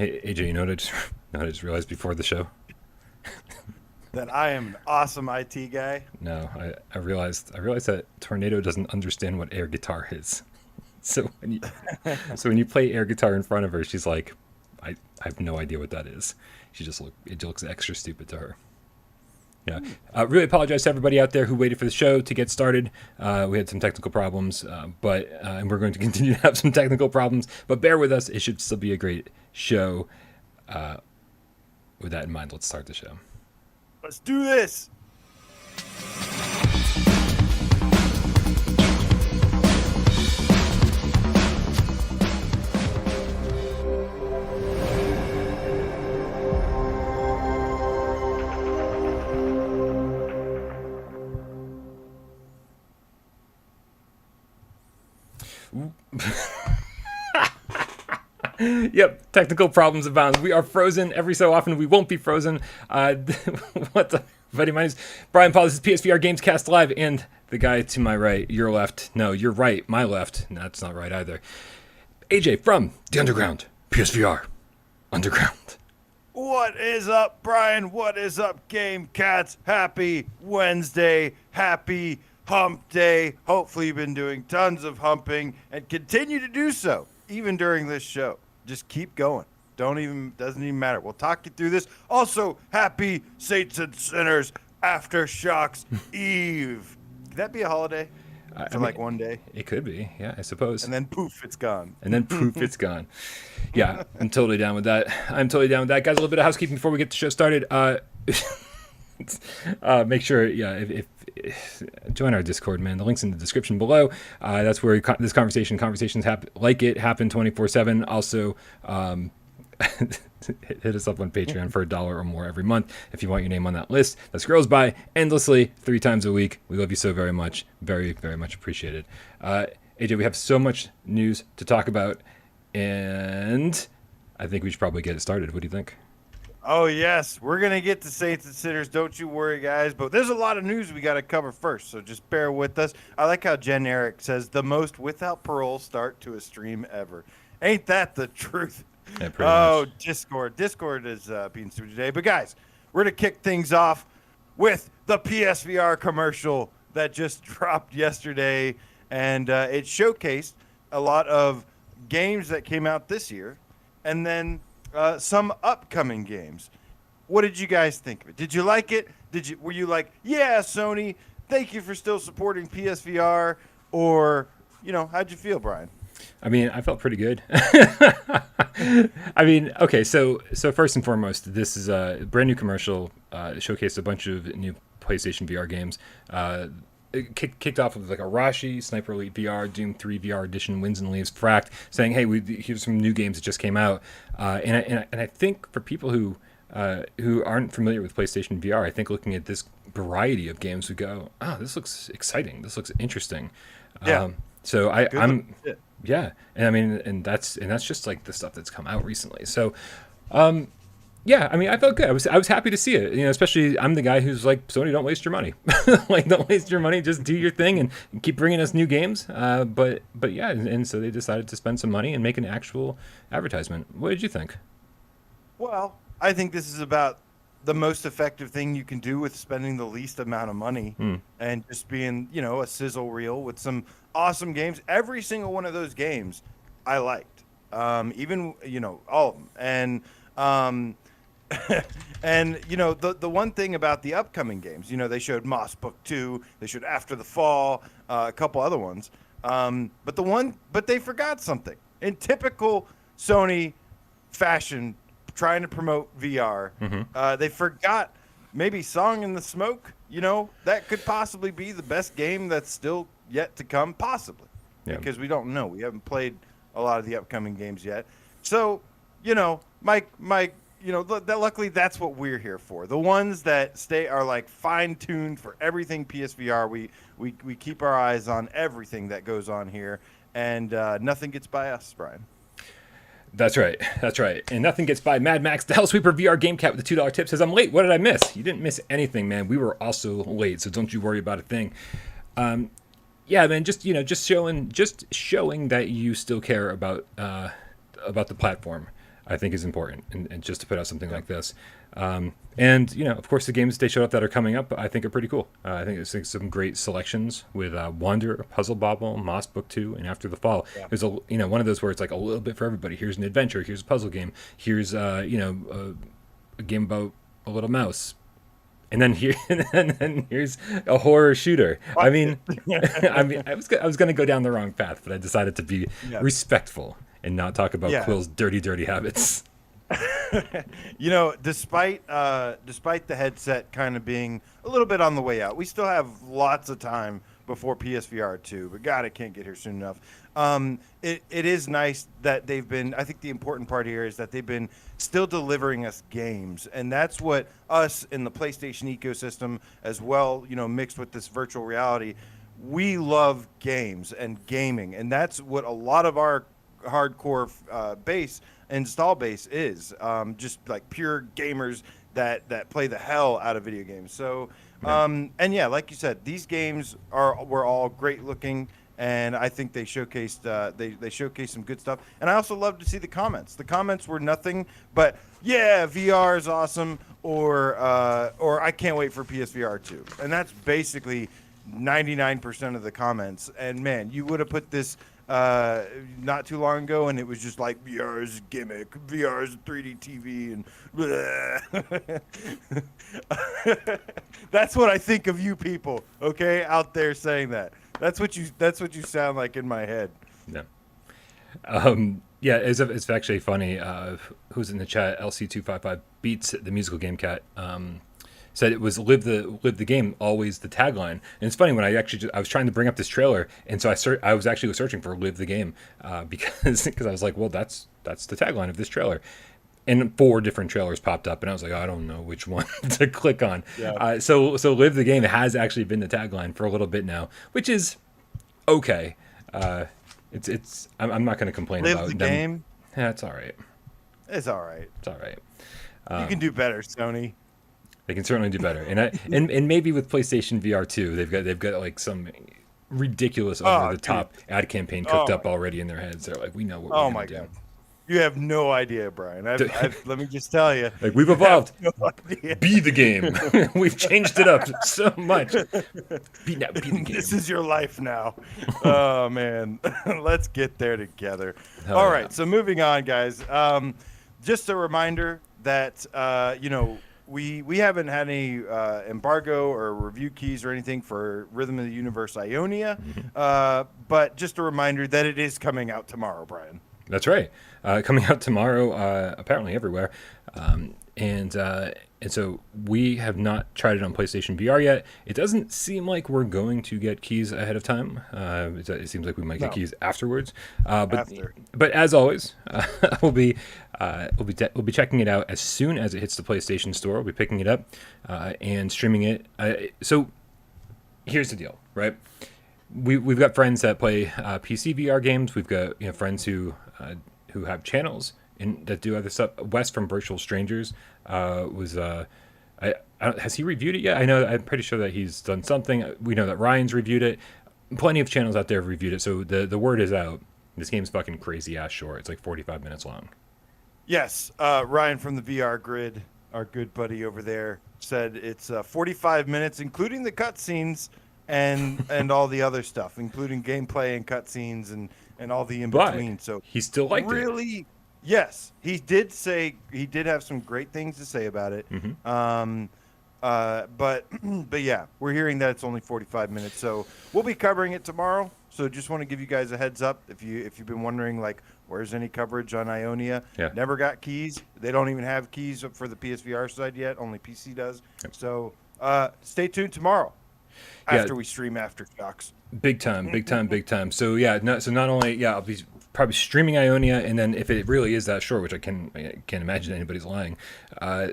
Hey AJ, you know what I just realized before the show? That I am an awesome IT guy. No, I realized that Tornado doesn't understand what air guitar is. So when you play air guitar in front of her, she's like, I have no idea what that is. It looks extra stupid to her. Yeah, really apologize to everybody out there who waited for the show to get started. We had some technical problems, but and we're going to continue to have some technical problems. But bear with us; it should still be a great show. With that in mind, let's start the show. Let's do this. Yep, technical problems abound. We are frozen every so often. We won't be frozen. What's up, everybody? My name is Brian Paul. This is PSVR Gamescast Live, and the guy to my right, your left. No, you're right, my left. No, that's not right either. AJ from the Underground, PSVR Underground. What is up, Brian? What is up, Game Cats? Happy Wednesday. Happy Hump Day. Hopefully, you've been doing tons of humping and continue to do so even during this show. Just keep going. Doesn't even matter. We'll talk you through this. Also, happy Saints and Sinners Aftershocks Eve. Could that be a holiday for like one day? It could be, yeah, I suppose. And then poof, it's gone. And then poof, it's gone. Yeah, I'm totally down with that. Guys, a little bit of housekeeping before we get the show started. Make sure, yeah, if join our Discord, man. The link's in the description below. That's where this conversations happen, happen 24/7. Also, hit us up on Patreon for $1 or more every month if you want your name on that list. That scrolls by endlessly 3 times a week. We love you so very much. Very, very much appreciated. AJ, we have so much news to talk about, and I think we should probably get it started. What do you think? Oh, yes. We're going to get to Saints and Sinners. Don't you worry, guys. But there's a lot of news we got to cover first, so just bear with us. I like how Jen Eric says, the most without parole start to a stream ever. Ain't that the truth? Yeah, pretty much. Discord. Discord is being sued today. But, guys, we're going to kick things off with the PSVR commercial that just dropped yesterday. And it showcased a lot of games that came out this year. And then some upcoming games. What did you guys think of it? Did you like it? Were you like, yeah, Sony, thank you for still supporting PSVR? Or, how'd you feel, Brian? I mean, I felt pretty good. I mean, okay, so first and foremost, this is a brand new commercial. Showcased a bunch of new PlayStation VR games. It kicked off with like Arashi, Sniper Elite VR, Doom 3 VR Edition, Winds and Leaves, Fracked, saying, "Hey, here's some new games that just came out." And I think for people who aren't familiar with PlayStation VR, I think looking at this variety of games, we go, "Oh, this looks exciting. This looks interesting." Yeah. So yeah, and I mean, and that's just like the stuff that's come out recently. So. Yeah, I mean, I felt good. I was happy to see it. Especially I'm the guy who's like, Sony, don't waste your money. Like, don't waste your money. Just do your thing and keep bringing us new games. But yeah, and so they decided to spend some money and make an actual advertisement. What did you think? Well, I think this is about the most effective thing you can do with spending the least amount of money and just being, a sizzle reel with some awesome games. Every single one of those games I liked. Even, all of them. And and the one thing about the upcoming games, they showed Moss Book 2, they showed After the Fall, a couple other ones, but they forgot something in typical Sony fashion, trying to promote VR. They forgot maybe Song in the Smoke. That could possibly be the best game that's still yet to come, possibly, because we don't know. We haven't played a lot of the upcoming games yet, so Mike. Luckily that's what we're here for. The ones that are like fine-tuned for everything PSVR. We keep our eyes on everything that goes on here, and nothing gets by us, Brian. That's right. And nothing gets by Mad Max. The Hellsweeper VR Game Cat with the $2 tip says, "I'm late. What did I miss?" You didn't miss anything, man. We were also late, so don't you worry about a thing. Yeah, man. Just showing that you still care about the platform. I think is important, and just to put out something like this. And of course, the games they showed up that are coming up, I think are pretty cool. I think there's some great selections with Wander, Puzzle Bobble, Moss Book 2, and After the Fall. Yeah. There's one of those where it's like a little bit for everybody. Here's an adventure. Here's a puzzle game. Here's a game about a little mouse. And then here's a horror shooter. I mean, I was going to go down the wrong path, but I decided to be respectful and not talk about Quill's dirty habits. Despite the headset kind of being a little bit on the way out, we still have lots of time before PSVR 2. But God, it can't get here soon enough. It is nice that they've been. I think the important part here is that they've been still delivering us games, and that's what us in the PlayStation ecosystem as well. Mixed with this virtual reality, we love games and gaming, and that's what a lot of our hardcore install base is. Just like pure gamers that play the hell out of video games. So, like you said, these games were all great looking. And I think they showcased they showcased some good stuff. And I also love to see the comments. The comments were nothing but VR is awesome, or I can't wait for PSVR 2. And that's basically 99% of the comments. And man, you would have put this not too long ago, and it was just like VR is a gimmick, VR is a 3D TV, and that's what I think of you people, okay, out there saying that. That's what you sound like in my head. Yeah. It's actually funny. Who's in the chat? LC255 beats the musical game cat. Said it was live the game, always the tagline. And it's funny when I was trying to bring up this trailer, and so I was actually searching for live the game because I was like, well, that's the tagline of this trailer. And 4 different trailers popped up, and I was like, I don't know which one to click on. Yeah. So live the game has actually been the tagline for a little bit now, which is okay. I'm not going to complain live about the them. game. Yeah, it's all right. It's all right. It's all right. You can do better, Sony. They can certainly do better, and maybe with PlayStation VR 2, they've got like some ridiculous over the top ad campaign cooked up already in their heads. They're like, we know what we're going to do. God. You have no idea, Brian. Let me just tell you. Like, we've evolved. Be the game. We've changed it up so much. Be the game. This is your life now. Oh, man. Let's get there together. All right. So moving on, guys. Just a reminder that, we haven't had any embargo or review keys or anything for Rhythm of the Universe Ionia. But just a reminder that it is coming out tomorrow, Brian. That's right. Coming out tomorrow, apparently everywhere. And so we have not tried it on PlayStation VR yet. It doesn't seem like we're going to get keys ahead of time. It seems like we might get keys afterwards. But as always, we'll be checking it out as soon as it hits the PlayStation Store. We'll be picking it up and streaming it. So here's the deal, right? We've got friends that play PC VR games. We've got friends who have channels that do other stuff. Wes from Virtual Strangers has he reviewed it yet? I'm pretty sure that he's done something. We know that Ryan's reviewed it. Plenty of channels out there have reviewed it. So the word is out. This game's fucking crazy ass short. It's like 45 minutes long. Yes, Ryan from the VR Grid, our good buddy over there, said it's 45 minutes, including the cutscenes. And all the other stuff, including gameplay and cutscenes and all the in between. So he still liked it. Really, yes, he did say he did have some great things to say about it. Mm-hmm. But yeah, we're hearing that it's only 45 minutes, so we'll be covering it tomorrow. So just want to give you guys a heads up if you've been wondering like where's any coverage on Ionia. Never got keys. They don't even have keys for the PSVR side yet. Only PC does. Yep. So stay tuned tomorrow. After we stream Aftershocks. Big time. So not only I'll be probably streaming Ionia, and then if it really is that short, which I can't imagine anybody's lying,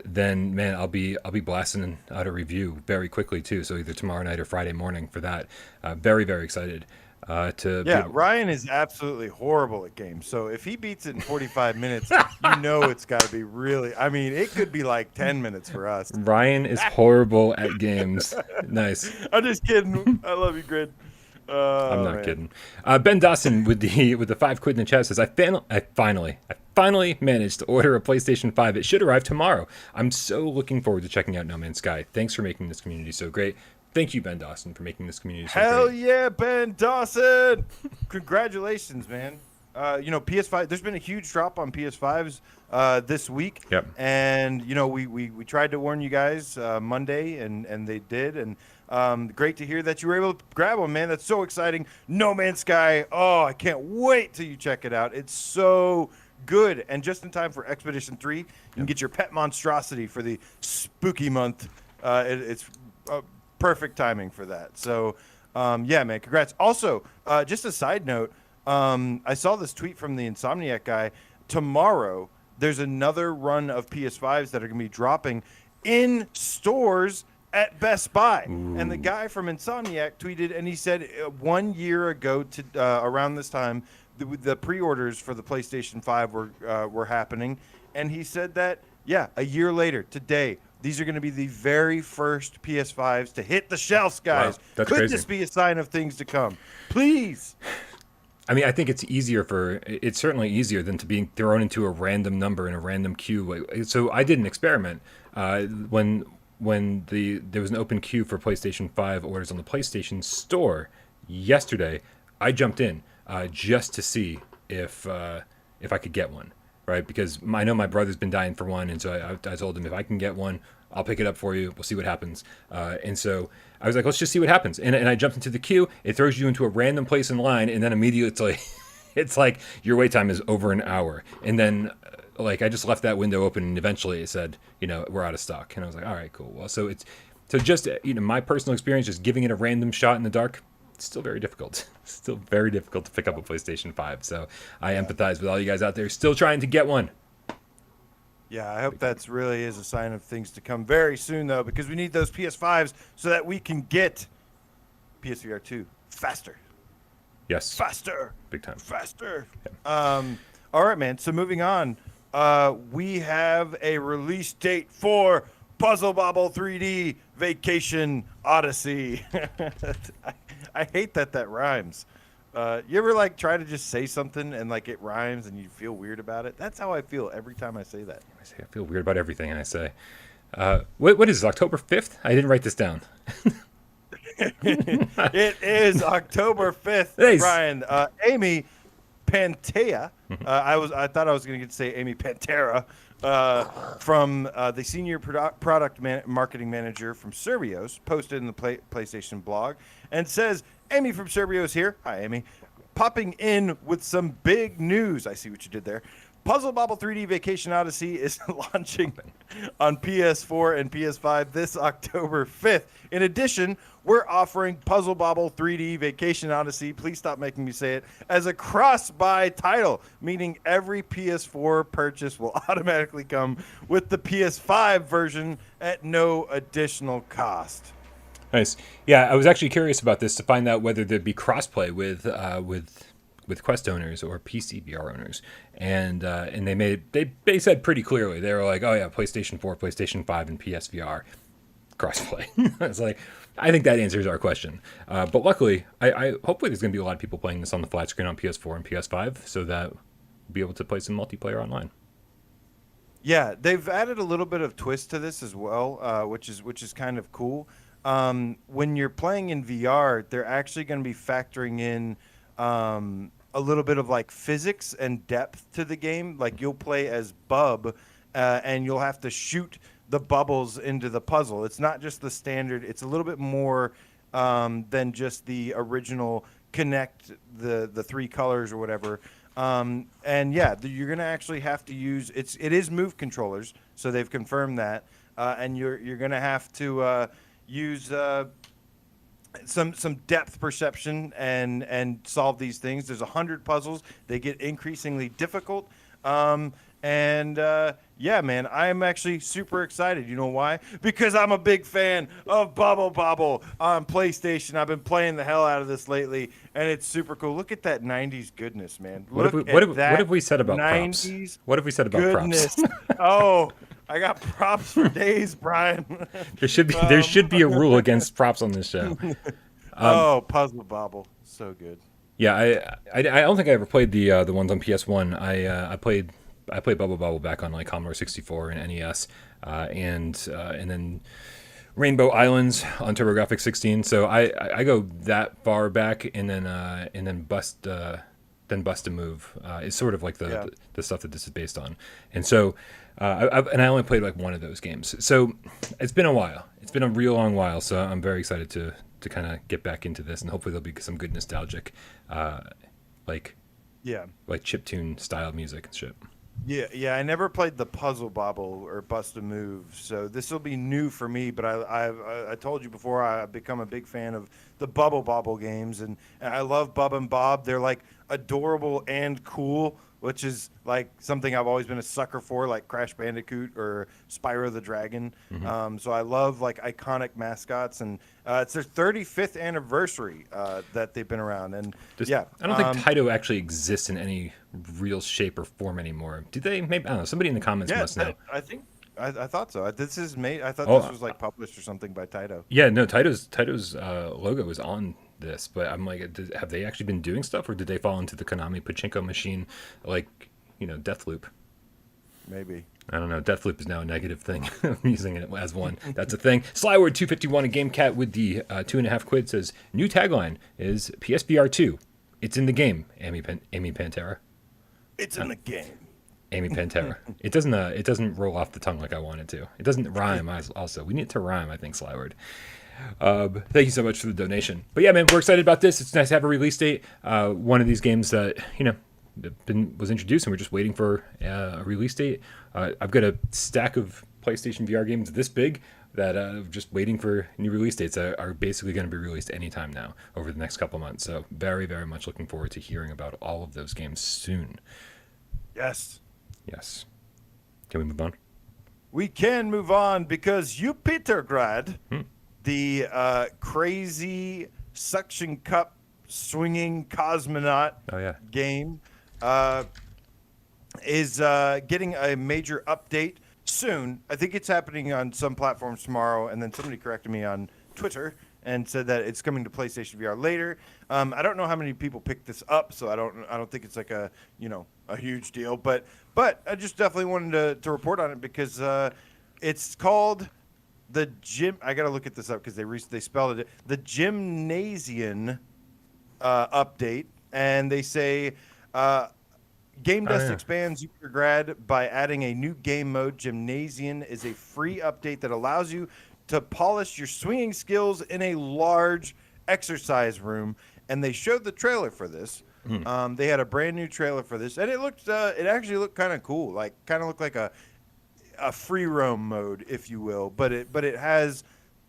then man, I'll be blasting out a review very quickly too. So either tomorrow night or Friday morning for that. Very, very excited. Ryan is absolutely horrible at games. So if he beats it in 45 minutes, it's got to be really. I mean, it could be like 10 minutes for us. Ryan is horrible at games. Nice. I'm just kidding. I love you, Grid. I'm not kidding. Ben Dawson with the $5 in the chat says, I finally finally managed to order a PlayStation 5. It should arrive tomorrow. I'm so looking forward to checking out No Man's Sky. Thanks for making this community so great. Thank you, Ben Dawson, for making this community so great. Hell yeah, Ben Dawson! Congratulations, man. PS5. There's been a huge drop on PS5s this week. Yep. And we tried to warn you guys Monday, and they did. And great to hear that you were able to grab one, man. That's so exciting. No Man's Sky. Oh, I can't wait till you check it out. It's so good, and just in time for Expedition 3. You can get your pet monstrosity for the spooky month. It's perfect timing for that. So, yeah, man, congrats. Also, just a side note, I saw this tweet from the Insomniac guy. Tomorrow, there's another run of PS5s that are going to be dropping in stores at Best Buy. Ooh. And the guy from Insomniac tweeted, and he said 1 year ago to around this time, the pre-orders for the PlayStation 5 were happening. And he said that, yeah, a year later, today, these are going to be the very first PS5s to hit the shelves, guys. Wow, that's Could crazy. this be a sign of things to come? Please. I mean, I think it's certainly easier than to being thrown into a random number in a random queue. So I did an experiment when there was an open queue for PlayStation 5 orders on the PlayStation Store yesterday. I jumped in just to see if I could get one. Right, because I know my brother's been dying for one, and so I told him, if I can get one, I'll pick it up for you. We'll see what happens. And so I was like, let's just see what happens. And I jumped into the queue. It throws you into a random place in line, and then immediately it's like your wait time is over an hour. And then I just left that window open, and eventually it said, we're out of stock. And I was like, all right, cool. Well, so just my personal experience, just giving it a random shot in the dark. It's still very difficult. Still very difficult to pick up a PlayStation 5. So I empathize with all you guys out there still trying to get one. Yeah, I hope that's really is a sign of things to come very soon, though, because we need those PS5s so that we can get PSVR 2 faster. Yes. Faster. Big time. Faster. Yeah. All right, man. So moving on, we have a release date for Puzzle Bobble 3D Vacation Odyssey. I hate that rhymes. You ever try to just say something and it rhymes and you feel weird about it? That's how I feel every time I say that. I feel weird about everything I say. What is this, October 5th? I didn't write this down. It is October 5th, nice. Brian. Amy Pantea. I thought I was going to get to say Amy Pantera. From the senior product marketing manager from Surbios, posted in the PlayStation blog, and says, Amy from Surbios here. Hi, Amy. Popping in with some big news. I see what you did there. Puzzle Bobble 3D Vacation Odyssey is launching on PS4 and PS5 this October 5th. In addition, we're offering Puzzle Bobble 3D Vacation Odyssey, please stop making me say it, as a cross-buy title, meaning every PS4 purchase will automatically come with the PS5 version at no additional cost. Nice. Yeah, I was actually curious about this to find out whether there'd be crossplay with Quest owners or PC VR owners, and they said pretty clearly, they were like, oh yeah, PlayStation 4, PlayStation 5, and PSVR crossplay. It's like, I think that answers our question. But luckily, I hopefully there's going to be a lot of people playing this on the flat screen on PS4 and PS5, so that we'll be able to play some multiplayer online. Yeah, they've added a little bit of twist to this as well, which is kind of cool. When you're playing in VR, they're actually going to be factoring in a little bit of physics and depth to the game. Like you'll play as Bub, and you'll have to shoot the bubbles into the puzzle. It's not just the standard. It's a little bit more than just the original connect the three colors or whatever. And yeah, you're going to actually have to use it is Move controllers, so they've confirmed that. And you're going to have to use some depth perception and solve these things. There's 100 puzzles. They get increasingly difficult. Yeah, man, I'm actually super excited. You know why? Because I'm a big fan of Bubble Bobble on PlayStation. I've been playing the hell out of this lately, and it's super cool. Look at that 90s goodness, man. What have we said about props? What have we said about goodness. props? Oh, I got props for days, Brian. There should be a rule against props on this show. Puzzle Bobble, so good. Yeah, I don't think I ever played the ones on PS1. I played I played Bubble back on like Commodore 64 and NES, and then Rainbow Islands on TurboGrafx 16. So I go that far back, and then Bust a Move is sort of like Yeah. the stuff that this is based on. And so I only played like one of those games. So it's been a while. It's been a real long while. So I'm very excited to kind of get back into this, and hopefully there'll be some good nostalgic, like Yeah. like chiptune style music and shit. Yeah. I never played the Puzzle Bobble or Bust a Move, so this will be new for me. But I told you before, I've become a big fan of the Bobble games, and I love Bub and Bob. They're like adorable and cool, which is like something I've always been a sucker for, like Crash Bandicoot or Spyro the Dragon. So I love like iconic mascots, and it's their 35th anniversary that they've been around, and yeah, I don't think Taito actually exists in any real shape or form anymore. Do they? Maybe I don't know. Somebody in the comments yeah, must know. I think I thought so. This is made. I thought Oh, this was like published or something by Taito. yeah, no. Taito's logo is on this, but I'm like, have they actually been doing stuff, or did they fall into the Konami pachinko machine, like Deathloop? Maybe. I don't know. Deathloop is now a negative thing. I'm using it as one. That's a thing. Slyword 251 and GameCat with the 2.5 quid says new tagline is PSVR 2. It's in the game. Amy Pantera. It's in the game. Amy Pantera. It doesn't roll off the tongue like I want it to. It doesn't rhyme. Also, we need it to rhyme. I think Slyword. Thank you so much for the donation. But yeah, man, we're excited about this. It's nice to have a release date. One of these games that was introduced, and we're just waiting for a release date. I've got a stack of PlayStation VR games this big that just waiting for new release dates are basically going to be released anytime now over the next couple months. So very, very much looking forward to hearing about all of those games soon. Yes. Yes. Can we move on? We can move on because Yupitergrad, the crazy suction cup swinging cosmonaut game, is getting a major update soon. I think it's happening on some platforms tomorrow, and then somebody corrected me on Twitter and said that it's coming to PlayStation VR later. I don't know how many people picked this up, so I don't think it's like a huge deal, but I just definitely wanted to report on it because it's called the gym. I got to look at this up because they spelled it the Gymnasion update, and they say Game Dust expands Yupitergrad by adding a new game mode. Gymnasion is a free update that allows you to polish your swinging skills in a large exercise room. And they showed the trailer for this. They had a brand new trailer for this, and it actually looked kind of cool. Like kind of looked like a free roam mode, if you will. But it has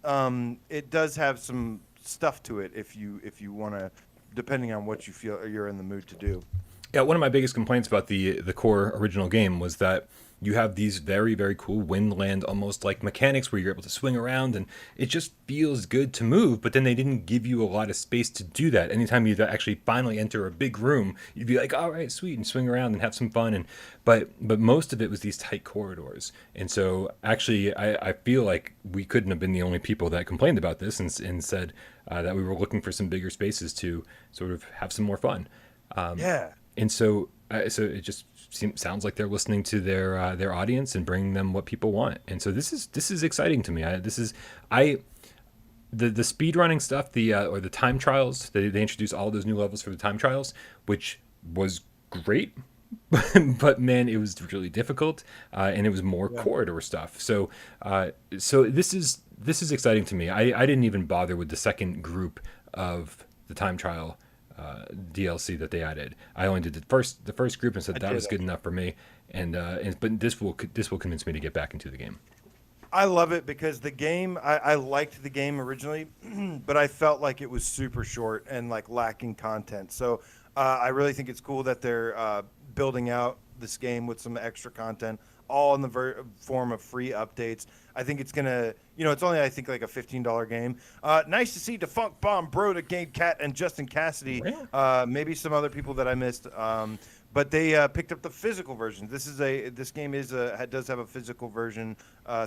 it does have some stuff to it if you want to, depending on what you feel you're in the mood to do. Yeah, one of my biggest complaints about the core original game was that you have these very, very cool windland, almost like mechanics where you're able to swing around, and it just feels good to move, but then they didn't give you a lot of space to do that. Anytime you actually finally enter a big room, you'd be like, all right, sweet, and swing around and have some fun. But most of it was these tight corridors. And so actually, I feel like we couldn't have been the only people that complained about this and said that we were looking for some bigger spaces to sort of have some more fun. Yeah. And so it just sounds like they're listening to their audience and bringing them what people want. And so this is exciting to me. The speed running stuff, or the time trials. They introduced all those new levels for the time trials, which was great. But man, it was really difficult, and it was more corridor stuff. So this is exciting to me. I didn't even bother with the second group of the time trial DLC that they added. I only did the first group and said that was good enough for me. But this will convince me to get back into the game. I love it because the game, I liked the game originally, but I felt like it was super short and like lacking content. So I really think it's cool that they're building out this game with some extra content, all in the form of free updates. I think it's gonna, it's only I think like a $15 game. Nice to see Defunct Bomb, Broda, Game Cat, and Justin Cassidy. Maybe some other people that I missed. But they picked up the physical version. This game does have a physical version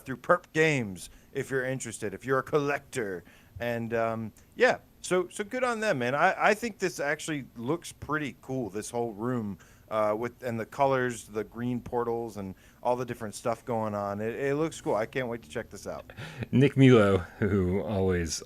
through Perp Games if you're interested, if you're a collector, and so good on them, man. I think this actually looks pretty cool. This whole room and the colors, the green portals, and all the different stuff going on. It looks cool. I can't wait to check this out. Nick Milo, who always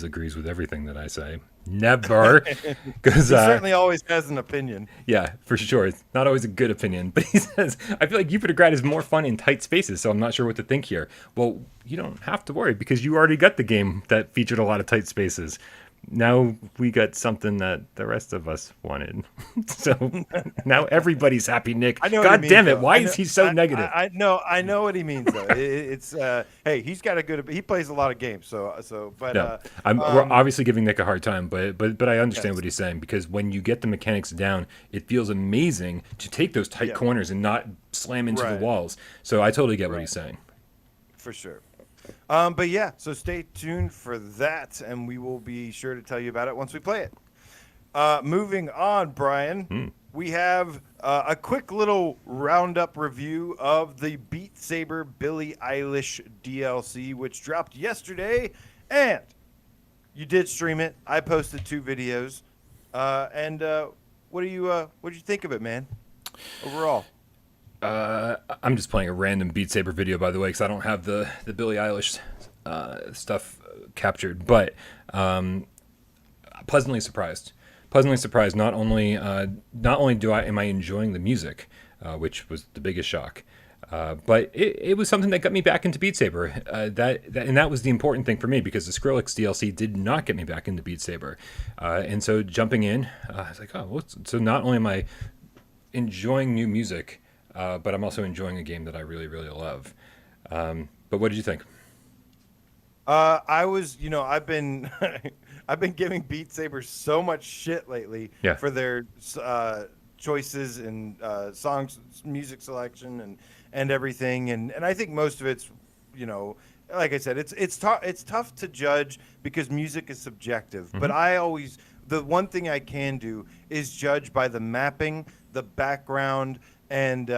agrees with everything that I say, never, because He certainly always has an opinion. yeah, for sure, it's not always a good opinion. But he says, I feel like Yupitergrad is more fun in tight spaces, so I'm not sure what to think here. Well, you don't have to worry because you already got the game that featured a lot of tight spaces. Now we got something that the rest of us wanted. So now everybody's happy, Nick. I know. God what he damn means, it! though. Why is he so negative? I know what he means though. It's hey, he's got a good. He plays a lot of games, so. But no, we're obviously giving Nick a hard time, but I understand what he's saying because when you get the mechanics down, it feels amazing to take those tight corners and not slam into the walls. So I totally get what he's saying. For sure. But yeah, so stay tuned for that, and we will be sure to tell you about it once we play it. Moving on, Brian, we have a quick little roundup review of the Beat Saber Billie Eilish DLC, which dropped yesterday, and you did stream it. I posted 2 videos, and what do you think of it, man? Overall. I'm just playing a random Beat Saber video, by the way, because I don't have the Billie Eilish stuff captured. But pleasantly surprised. Pleasantly surprised. Not only am I enjoying the music, which was the biggest shock, but it was something that got me back into Beat Saber. That was the important thing for me because the Skrillex DLC did not get me back into Beat Saber, and so jumping in, I was like, oh, well, so not only am I enjoying new music. But I'm also enjoying a game that I really, really love. But what did you think? I've been I've been giving Beat Saber so much shit lately for their choices and songs, music selection, and everything. And I think most of it's, like I said, it's tough to judge because music is subjective. Mm-hmm. But the one thing I can do is judge by the mapping, the background, and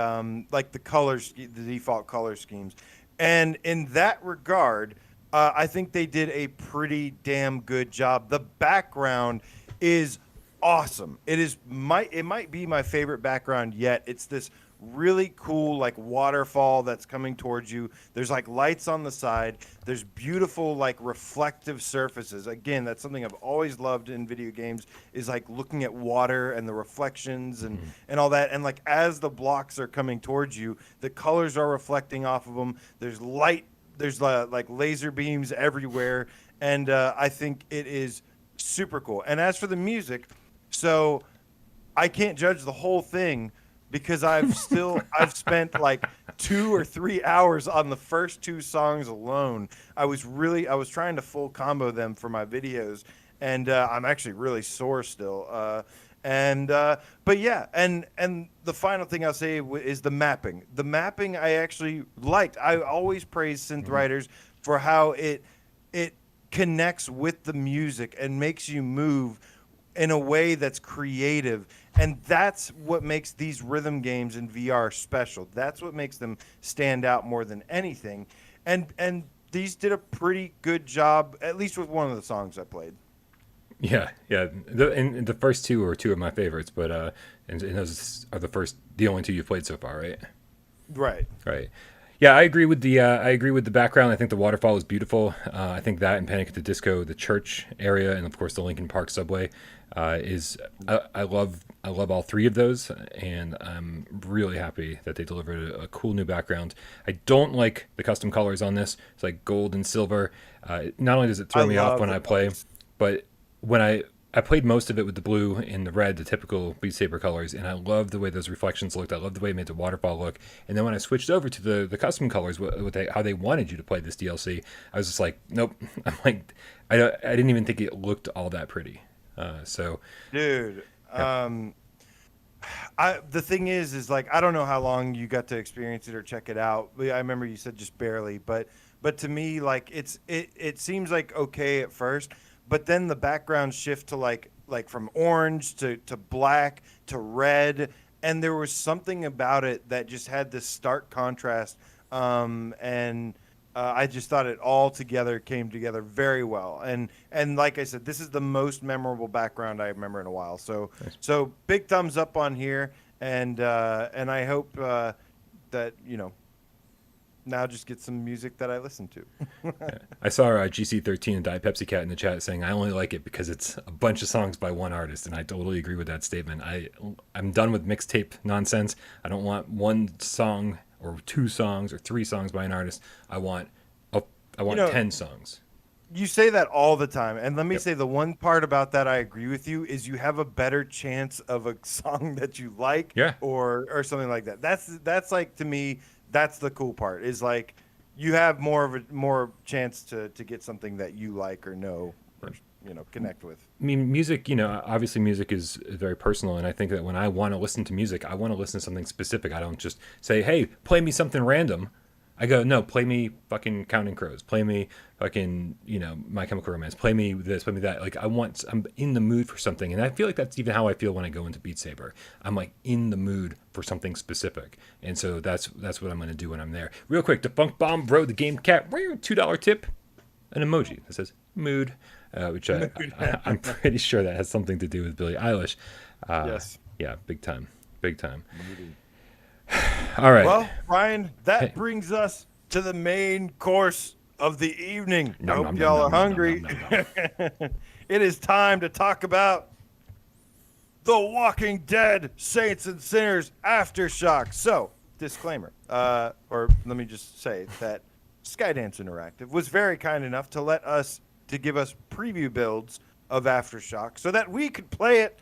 like the colors, the default color schemes. And in that regard, I think they did a pretty damn good job. The background is awesome. It might be my favorite background yet. It's this really cool like waterfall that's coming towards you. There's like lights on the side. There's beautiful like reflective surfaces. Again, that's something I've always loved in video games is like looking at water and the reflections and all that. And like as the blocks are coming towards you, the colors are reflecting off of them. There's light. There's like laser beams everywhere. And I think it is super cool. And as for the music, so I can't judge the whole thing because I've spent like 2 or 3 hours on the first 2 songs alone. I was trying to full combo them for my videos, and I'm actually really sore still. But yeah, and the final thing I'll say is the mapping. The mapping I actually liked. I always praise synth writers for how it connects with the music and makes you move in a way that's creative. And that's what makes these rhythm games in VR special. That's what makes them stand out more than anything. And these did a pretty good job, at least with one of the songs I played. Yeah. The first 2 are 2 of my favorites, but and those are the only 2 you've played so far, right? Right. Yeah, I agree with the background. I think the waterfall is beautiful. I think that and Panic at the Disco, the church area, and of course the Lincoln Park subway is. I love all 3 of those, and I'm really happy that they delivered a cool new background. I don't like the custom colors on this. It's like gold and silver. Not only does it throw me off when I play, but when I played most of it with the blue and the red, the typical Beat Saber colors, and I loved the way those reflections looked. I loved the way it made the waterfall look. And then when I switched over to the custom colors, how they wanted you to play this DLC, I was just like, nope. I'm like, I didn't even think it looked all that pretty. Dude, yeah. The thing is like I don't know how long you got to experience it or check it out. I remember you said just barely, but to me, like it seems like okay at first. But then the background shift to like from orange to black to red, and there was something about it that just had this stark contrast. I just thought it all came together very well. And like I said, this is the most memorable background I remember in a while. So big thumbs up on here. and I hope that now just get some music that I listen to. I saw GC13 and Diet Pepsi Cat in the chat saying I only like it because it's a bunch of songs by one artist, and I totally agree with that statement. I'm done with mixtape nonsense. I don't want one song or two songs or three songs by an artist. I want 10 songs. You say that all the time, and let me Yep. say the one part about that I agree with you is you have a better chance of a song that you like, Yeah. or something like that. That's like, to me, that's the cool part, is like you have more chance to get something that you like or know or connect with. I mean, music, obviously music is very personal, and I think that when I want to listen to music, I want to listen to something specific. I don't just say, hey, play me something random. I go, no, play me fucking Counting Crows. Play me fucking, My Chemical Romance. Play me this, play me that. Like, I'm in the mood for something. And I feel like that's even how I feel when I go into Beat Saber. I'm like in the mood for something specific. And so that's what I'm going to do when I'm there. Real quick, Defunct Bomb Bro, the Game Cat, $2 tip, an emoji that says mood, which I'm pretty sure that has something to do with Billie Eilish. Yes. Yeah, big time. Big time. Moody. All right. Well, Brian, that brings us to the main course of the evening. I hope y'all are hungry. It is time to talk about The Walking Dead Saints and Sinners Aftershocks. So, disclaimer, or let me just say that Skydance Interactive was very kind enough to give us preview builds of Aftershock so that we could play it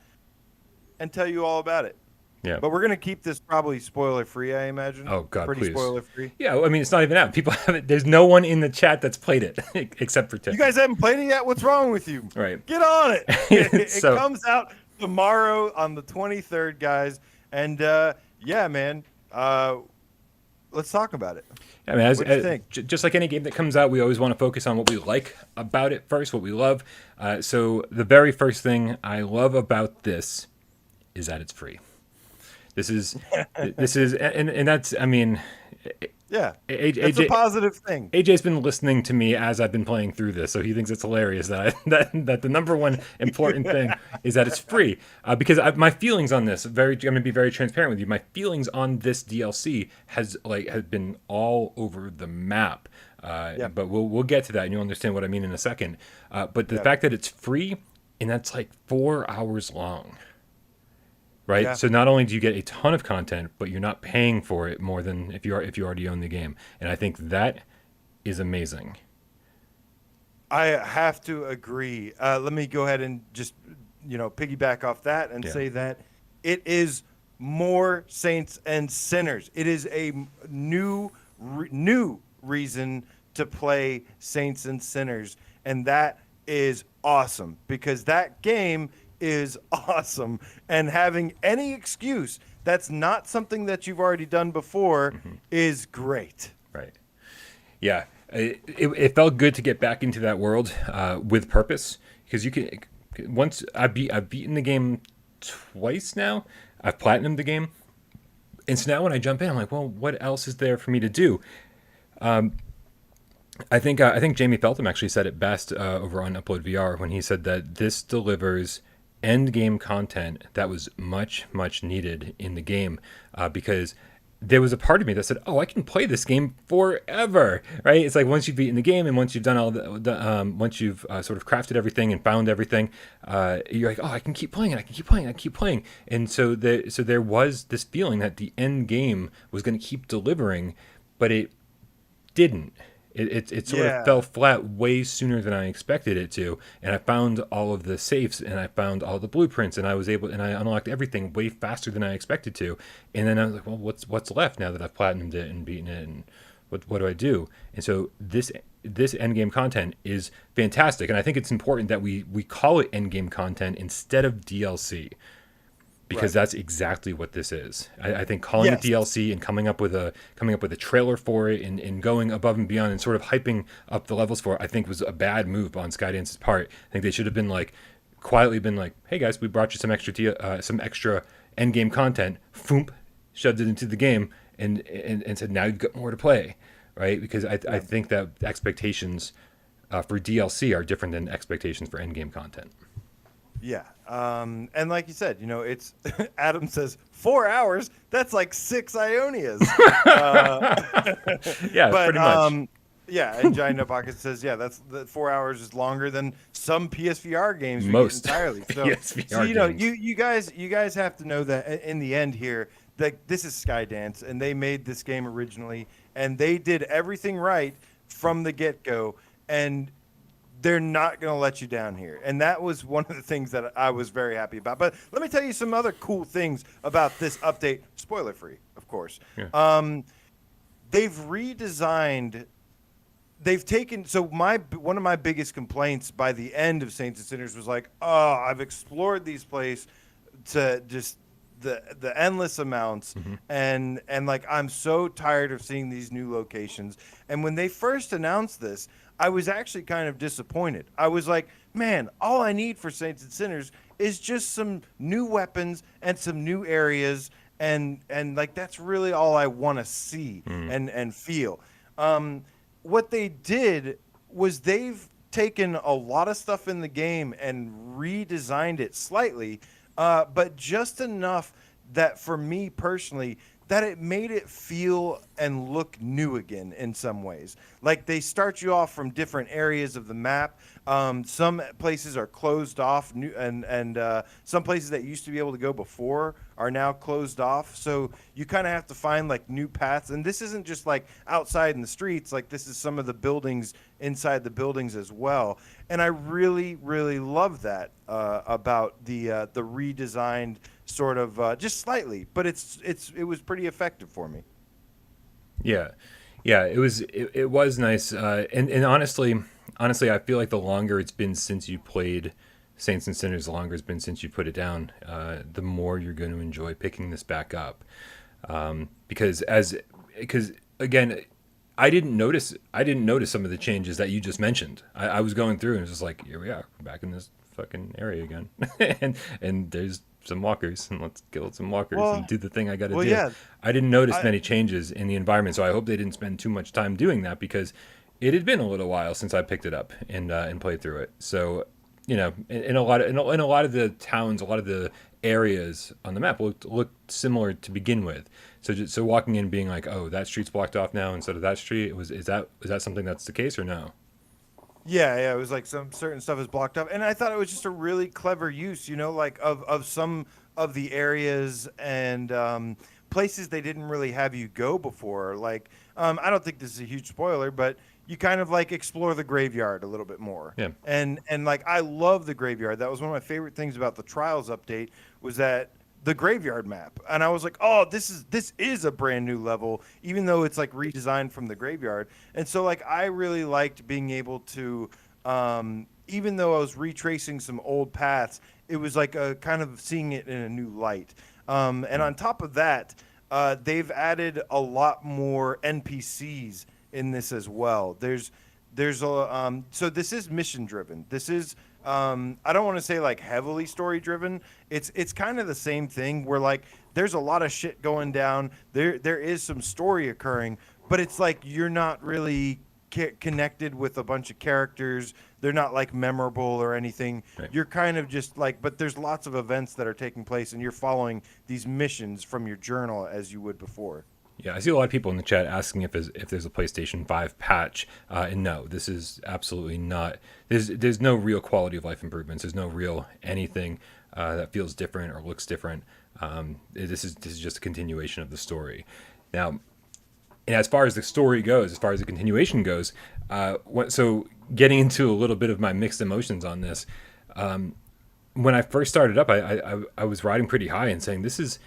and tell you all about it. Yeah. But we're going to keep this probably spoiler free, I imagine. Oh, God, Pretty please. spoiler free. Yeah, I mean, it's not even out. People haven't, there's no one in the chat that's played it except for Tim. You guys haven't played it yet? What's wrong with you? Right. Get on it. It So- comes out tomorrow on the 23rd, guys. And yeah, man, let's talk about it. I mean, What do you think? Just like any game that comes out, we always want to focus on what we like about it first, what we love. So the very first thing I love about this is that it's free. This is, and that's, I mean, Yeah, it's a positive thing. AJ's been listening to me as I've been playing through this, so he thinks it's hilarious that the number one important thing is that it's free. Because my feelings on this, I'm going to be very transparent with you. My feelings on this DLC has been all over the map. But we'll get to that, and you'll understand what I mean in a second. But the fact that it's free, and that's like 4 hours long. Right. Yeah. So not only do you get a ton of content, but you're not paying for it more than if you already own the game. And I think that is amazing. I have to agree. Let me go ahead and just, piggyback off that and say that it is more Saints and Sinners. It is a new reason to play Saints and Sinners. And that is awesome because that game is awesome, and having any excuse that's not something that you've already done before is great. Right. Yeah. It felt good to get back into that world with purpose, because you can. Once I've beaten the game twice now. I've platinumed the game, and so now when I jump in, I'm like, well, what else is there for me to do? I think Jamie Feltham actually said it best over on Upload VR when he said that this delivers end game content that was much needed in the game, because there was a part of me that said, oh, I can play this game forever, right? It's like once you've beaten the game and once you've done all once you've sort of crafted everything and found everything, you're like, oh, I can keep playing it, I can keep playing. And so there was this feeling that the end game was going to keep delivering, but it didn't. It sort of fell flat way sooner than I expected it to, and I found all of the safes and I found all the blueprints, and I unlocked everything way faster than I expected to. And then I was like, well, what's left now that I've platinumed it and beaten it, and what do I do? And so this end game content is fantastic, and I think it's important that we call it end game content instead of DLC. Because that's exactly what this is. I think calling it DLC and coming up with a trailer for it and going above and beyond and sort of hyping up the levels for it, I think was a bad move on Skydance's part. I think they should have been quietly been like, hey guys, we brought you some extra end game content, foomp, shoved it into the game and said, now you've got more to play, right? Because I think that expectations for DLC are different than expectations for end game content. Yeah. And like you said, it's Adam says 4 hours. That's like 6 Ionias. Yeah, But pretty much. yeah. And Giant No Pocket says, yeah, the 4 hours is longer than some PSVR games we get Most entirely. So PSVR games. you guys have to know that in the end here, that this is Skydance, and they made this game originally, and they did everything right from the get go, and they're not going to let you down here. And that was one of the things that I was very happy about. But let me tell you some other cool things about this update. Spoiler free, of course. Yeah. They've redesigned. They've taken one of my biggest complaints by the end of Saints and Sinners was like, oh, I've explored these places to just the endless amounts, and like I'm so tired of seeing these new locations. And when they first announced this, I was actually kind of disappointed. I was like, man, all I need for Saints and Sinners is just some new weapons and some new areas, and like that's really all I want to see and feel. What they did was they've taken a lot of stuff in the game and redesigned it slightly, but just enough that for me personally, that it made it feel and look new again in some ways. Like they start you off from different areas of the map. Some places are closed off, and some places that used to be able to go before are now closed off. So you kind of have to find like new paths. And this isn't just like outside in the streets. Like this is some of the buildings inside the buildings as well. And I really, really love that about the redesigned sort of just slightly, but it was pretty effective for me. Yeah, yeah, it was nice, and honestly, I feel like the longer it's been since you played Saints and Sinners, the longer it's been since you put it down, the more you're going to enjoy picking this back up, because again, I didn't notice some of the changes that you just mentioned. I was going through and it was just like, here we are, we're back in this fucking area again, and there's some walkers, and let's kill some walkers and do the thing I got to do. Yeah, I didn't notice many changes in the environment, so I hope they didn't spend too much time doing that because it had been a little while since I picked it up and played through it. So in a lot of the towns, a lot of the areas on the map looked similar to begin with. So walking in being like, oh, that street's blocked off now instead of that street, is that something that's the case or no? yeah, it was like some certain stuff is blocked up, and I thought it was just a really clever use, like of some of the areas and places they didn't really have you go before. Like, I don't think this is a huge spoiler, but you kind of like explore the graveyard a little bit more. Yeah. And like I love the graveyard. That was one of my favorite things about the Trials update was that the graveyard map. And I was like, "Oh, this is a brand new level even though it's like redesigned from the graveyard." And so like I really liked being able to even though I was retracing some old paths, it was like a kind of seeing it in a new light. And on top of that, they've added a lot more NPCs in this as well. There's a so this is mission driven. This is I don't want to say like heavily story driven. It's kind of the same thing where like there's a lot of shit going down. There is some story occurring, but it's like you're not really connected with a bunch of characters. They're not like memorable or anything. Right. You're kind of just like, but there's lots of events that are taking place, and you're following these missions from your journal as you would before. Yeah, I see a lot of people in the chat asking if there's a PlayStation 5 patch, and no, this is absolutely not. There's no real quality of life improvements. There's no real anything that feels different or looks different. This is just a continuation of the story. Now, and as far as the story goes, as far as the continuation goes, so getting into a little bit of my mixed emotions on this, when I first started up, I was riding pretty high and saying this is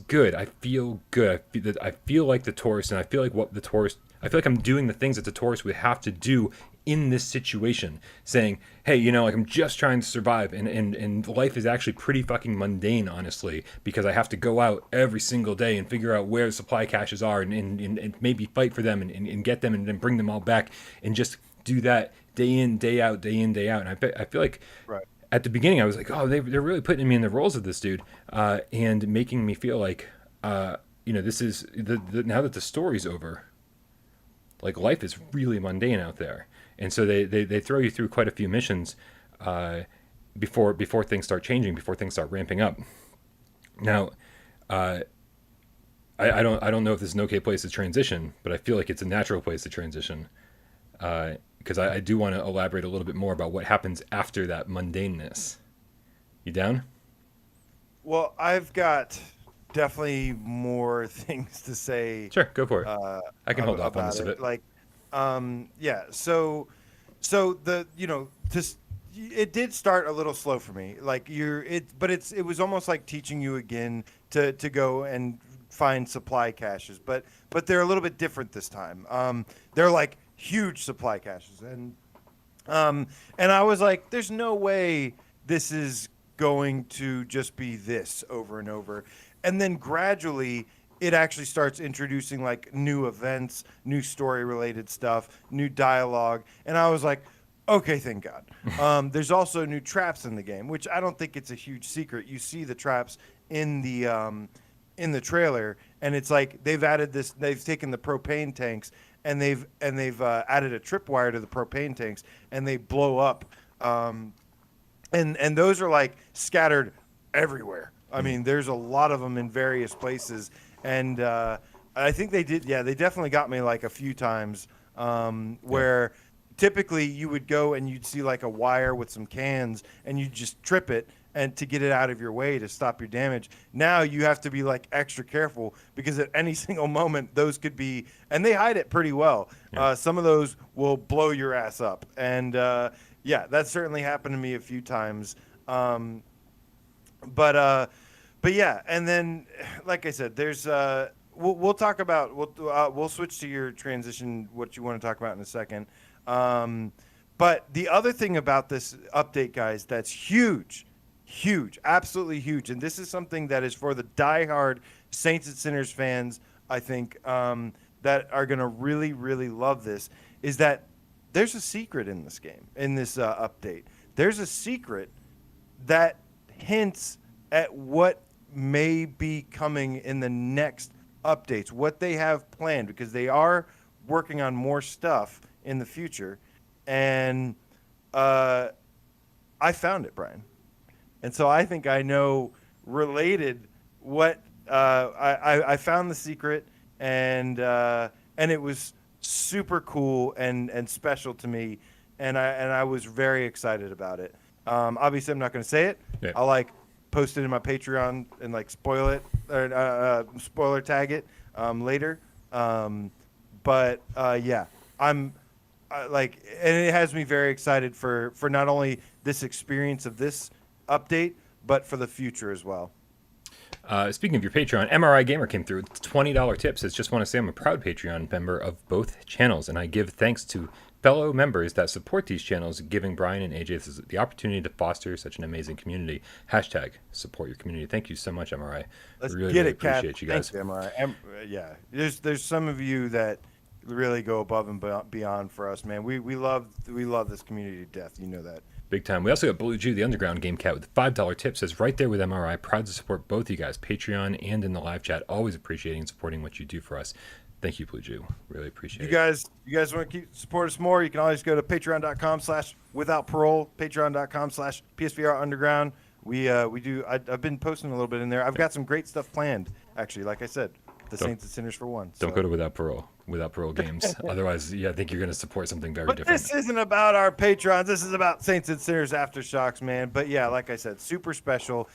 good. I feel good. I feel like the tourist, and I feel like I'm doing the things that the tourist would have to do in this situation, saying, hey, like I'm just trying to survive, and life is actually pretty fucking mundane, honestly, because I have to go out every single day and figure out where the supply caches are and maybe fight for them and get them and then bring them all back and just do that day in, day out, day in, day out. And I feel like Right. at the beginning I was like, oh, they're really putting me in the roles of this dude, and making me feel like, this is now that the story's over, like life is really mundane out there. And so they throw you through quite a few missions, before things start changing, before things start ramping up. Now, I don't know if this is an okay place to transition, but I feel like it's a natural place to transition, because I do want to elaborate a little bit more about what happens after that mundaneness. You down? Well, I've got definitely more things to say. Sure, go for it. I can hold off on this a bit. Like, yeah. So the just it did start a little slow for me. Like it was almost like teaching you again to go and find supply caches, but they're a little bit different this time. They're like huge supply caches, and I was like, there's no way this is going to just be this over and over. And then gradually it actually starts introducing like new events, new story related stuff, new dialogue. And I was like, okay, thank God. There's also new traps in the game, which I don't think it's a huge secret. You see the traps in the trailer, and it's like they've added this. They've taken the propane tanks and they've added a tripwire to the propane tanks, and they blow up. And those are like scattered everywhere. I mean, there's a lot of them in various places, and I think they did. Yeah, they definitely got me like a few times where typically you would go and you'd see like a wire with some cans, and you'd just trip it and to get it out of your way to stop your damage. Now you have to be like extra careful, because at any single moment those could be, and they hide it pretty well. Yeah. Some of those will blow your ass up, and yeah, that certainly happened to me a few times. But yeah, and then like I said, there's we'll talk about we'll switch to your transition, what you want to talk about in a second. But the other thing about this update, guys, that's huge, absolutely huge, and this is something that is for the diehard Saints and Sinners fans, I think, that are going to really, really love this, is that there's a secret in this game, in this update. There's a secret that hints at what may be coming in the next updates, what they have planned, because they are working on more stuff in the future. And I found it, Brian. And so I think I know related what I found the secret, and it was super cool and special to me, and I was very excited about it. Obviously, I'm not going to say it. Yeah. I'll like post it in my Patreon and like spoil it or spoiler tag it later. But yeah, I'm like, and it has me very excited for not only this experience of this update, but for the future as well. Speaking of your Patreon, MRI Gamer came through with $20 tip. Says, just want to say I'm a proud Patreon member of both channels, and I give thanks to fellow members that support these channels, giving Brian and AJ the opportunity to foster such an amazing community. Hashtag support your community. Thank you so much, MRI. Let's really, get it, appreciate Kat. You guys. Thanks, MRI. Yeah, there's some of you that really go above and beyond for us, man. We love this community to death. You know that. Big time. We also got Blue Jew, the Underground Game Cat, with a $5 tip. Says, right there with MRI. Proud to support both you guys, Patreon and in the live chat. Always appreciating and supporting what you do for us. Thank you, Blue Jew. Really appreciate it. You guys want to support us more? You can always go to patreon.com/withoutparole, patreon.com/PSVR Underground. We do. I've been posting a little bit in there. I've got some great stuff planned, actually. Like I said, the Saints and Sinners for one. Don't go to Without Parole games. Otherwise, yeah, I think you're going to support something very different. This isn't about our Patrons. This is about Saints and Sinners Aftershocks, man. But yeah, like I said, super special.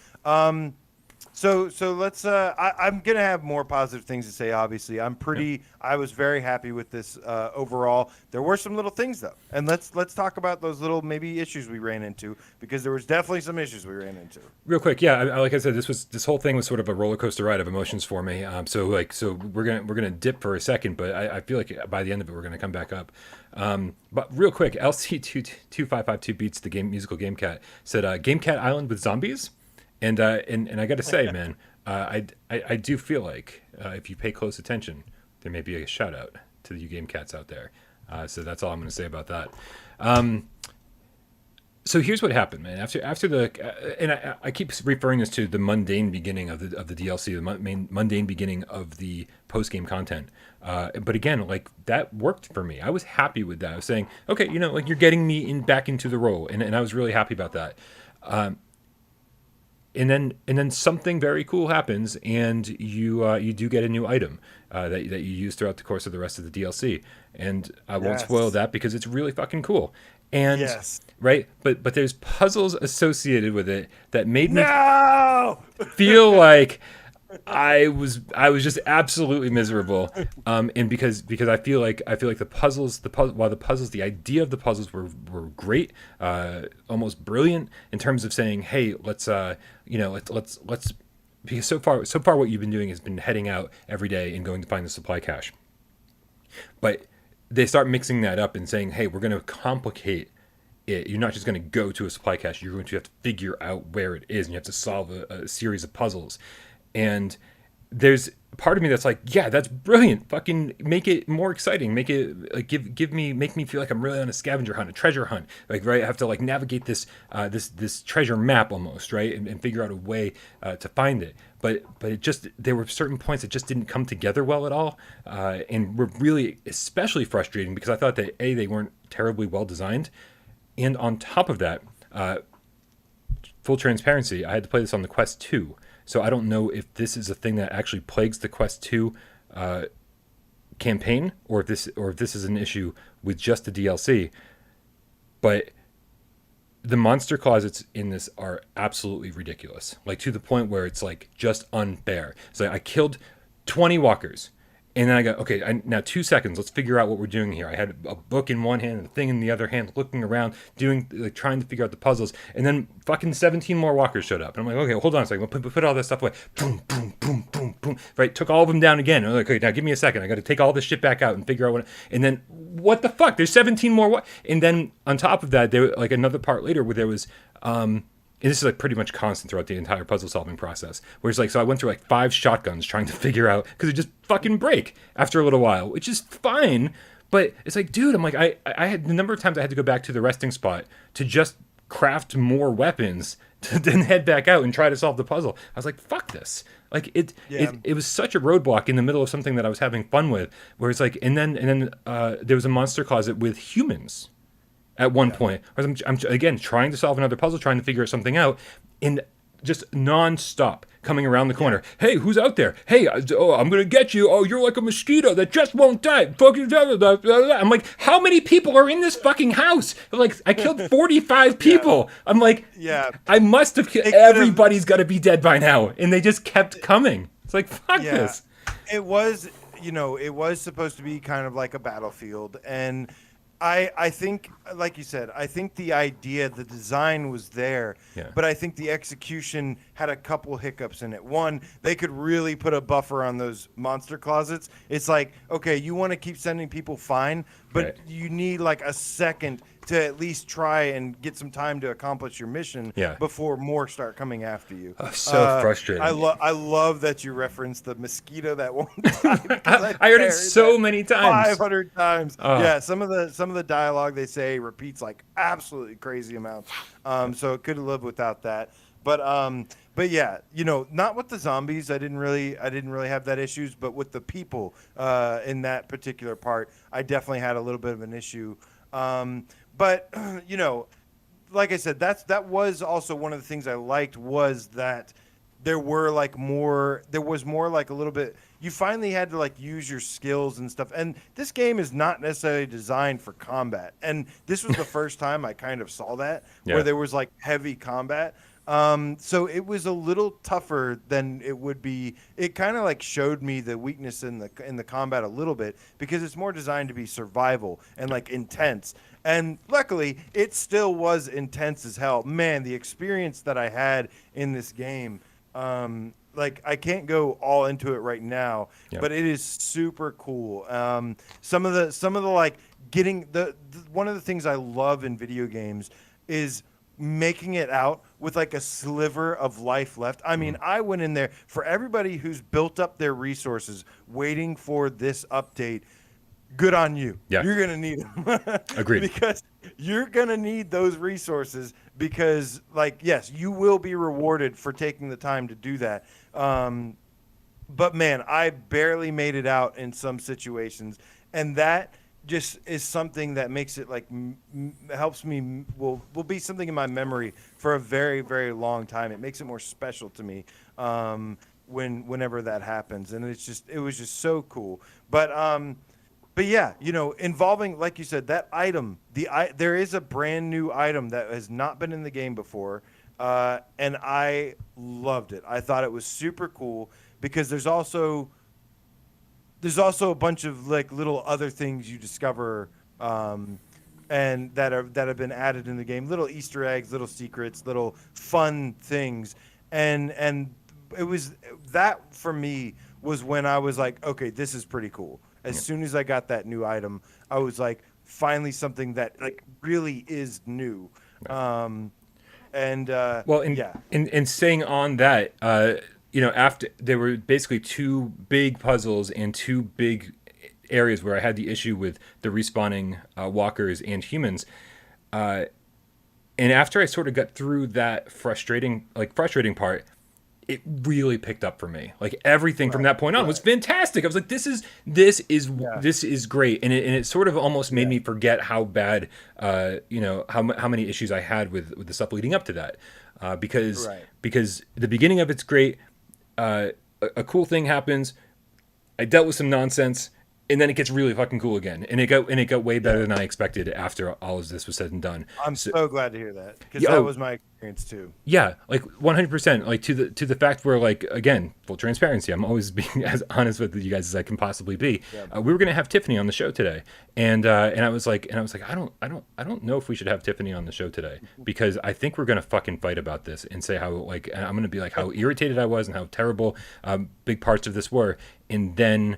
So let's. I'm gonna have more positive things to say. Obviously, I was very happy with this overall. There were some little things though, and let's talk about those little maybe issues we ran into, because there was definitely some issues we ran into. Real quick, yeah. Like I said, this whole thing was sort of a roller coaster ride of emotions for me. So we're gonna dip for a second, but I feel like by the end of it we're gonna come back up. But real quick, LC2552 beats the musical Game Cat said, Game Cat Island with zombies. And I got to say, man, I do feel like if you pay close attention, there may be a shout out to you game cats out there. So that's all I'm going to say about that. So here's what happened, man. After the and I keep referring this to the mundane beginning of the DLC, the mundane beginning of the post game content. But again, like that worked for me. I was happy with that. I was saying, okay, like you're getting me back into the role, and I was really happy about that. And then something very cool happens, and you do get a new item that you use throughout the course of the rest of the DLC. And I won't spoil Yes. that because it's really fucking cool. And Yes. right, but there's puzzles associated with it that made me No. feel like I was just absolutely miserable, and because I feel like while the puzzles, the idea of the puzzles were great, almost brilliant in terms of saying, hey, let's because so far what you've been doing has been heading out every day and going to find the supply cache, but they start mixing that up and saying, hey, we're going to complicate it. You're not just going to go to a supply cache. You're going to have to figure out where it is, and you have to solve a series of puzzles. And there's part of me that's like, yeah, that's brilliant. Fucking make it more exciting. Make it like make me feel like I'm really on a scavenger hunt, a treasure hunt. Like, right, I have to like navigate this treasure map almost, right, and figure out a way to find it. But it just, there were certain points that just didn't come together well at all, and were really especially frustrating because I thought that they weren't terribly well designed, and on top of that, full transparency, I had to play this on the Quest 2. So I don't know if this is a thing that actually plagues the Quest 2 campaign, or if this is an issue with just the DLC. But the monster closets in this are absolutely ridiculous, like to the point where it's like just unfair. So I killed 20 walkers. And then I go, okay, now 2 seconds. Let's figure out what we're doing here. I had a book in one hand and a thing in the other hand, looking around, trying to figure out the puzzles. And then fucking 17 more walkers showed up. And I'm like, okay, hold on a second. We'll put all this stuff away. Boom, boom, boom, boom, boom. Right, took all of them down again. I'm like, okay, now give me a second. I got to take all this shit back out and figure out what. And then what the fuck? There's 17 more. And then on top of that, there like another part later where there was. And this is like pretty much constant throughout the entire puzzle solving process. Where it's like, so I went through like 5 shotguns trying to figure out, because it just fucking break after a little while, which is fine. But it's like, dude, I'm like, I had the number of times I had to go back to the resting spot to just craft more weapons to then head back out and try to solve the puzzle. I was like, fuck this. Like it was such a roadblock in the middle of something that I was having fun with, where it's like, and then there was a monster closet with humans at one point. I'm again trying to solve another puzzle, trying to figure something out, and just non-stop coming around the corner. Hey, who's out there? Hey, I'm gonna get you. Oh, you're like a mosquito that just won't die. Fucking blah, blah, blah, blah. I'm like, how many people are in this fucking house? Like, I killed 45 people. I'm like, I must have killed. Everybody's got to be dead by now, and they just kept coming. It's like, fuck this. It was, it was supposed to be kind of like a battlefield, and I think, like you said, I think the idea, the design was there, but I think the execution had a couple hiccups in it. One, they could really put a buffer on those monster closets. It's like, okay, you want to keep sending people, fine, but you need like a second to at least try and get some time to accomplish your mission before more start coming after you. So frustrating. I love that you referenced the mosquito that won't die. I heard it so many times. 500 times. Yeah, some of the dialogue they say repeats like absolutely crazy amounts. So it could have lived without that. But yeah, not with the zombies. I didn't really have that issues, but with the people in that particular part, I definitely had a little bit of an issue. But like I said, that was also one of the things I liked, was that there was more like a little bit, you finally had to like use your skills and stuff. And this game is not necessarily designed for combat. And this was the first time I kind of saw that, where there was like heavy combat. So it was a little tougher than it would be. It kind of like showed me the weakness in the combat a little bit, because it's more designed to be survival and like intense. And luckily, it still was intense as hell. Man, the experience that I had in this game, like I can't go all into it right now, but it is super cool. Some of the like getting one of the things I love in video games is making it out with like a sliver of life left. I mean, I went in there, for everybody who's built up their resources waiting for this update. Good on you. Yeah. You're going to need them. Agreed. Because you're going to need those resources, because, like, yes, you will be rewarded for taking the time to do that. But, man, I barely made it out in some situations. And that just is something that makes it like helps me will be something in my memory for a very, very long time. It makes it more special to me whenever that happens, and it was just so cool. But yeah, involving, like you said, that item. There is a brand new item that has not been in the game before, and I loved it. I thought it was super cool because there's also a bunch of like little other things you discover, and that have been added in the game. Little Easter eggs, little secrets, little fun things, and it was that for me was when I was like, okay, this is pretty cool. As soon as I got that new item, I was like, finally something that like really is new. Well, Yeah. in saying on that, after there were basically two big puzzles and two big areas where I had the issue with the respawning walkers and humans. And after I sort of got through that frustrating part, it really picked up for me. Like everything from that point on was fantastic. I was like, this is great, and it sort of almost made me forget how bad, how many issues I had with the stuff leading up to that, because the beginning of it's great. A cool thing happens. I dealt with some nonsense, and then it gets really fucking cool again, and it got way better than I expected after all of this was said and done. I'm so glad to hear that, because that was my experience too. Yeah, like 100%. Like to the fact where, like, again, full transparency, I'm always being as honest with you guys as I can possibly be. Yeah. We were gonna have Tiffany on the show today, and I was like, I don't know if we should have Tiffany on the show today, because I think we're gonna fucking fight about this and say how, like, and I'm gonna be like how irritated I was and how terrible big parts of this were, and then.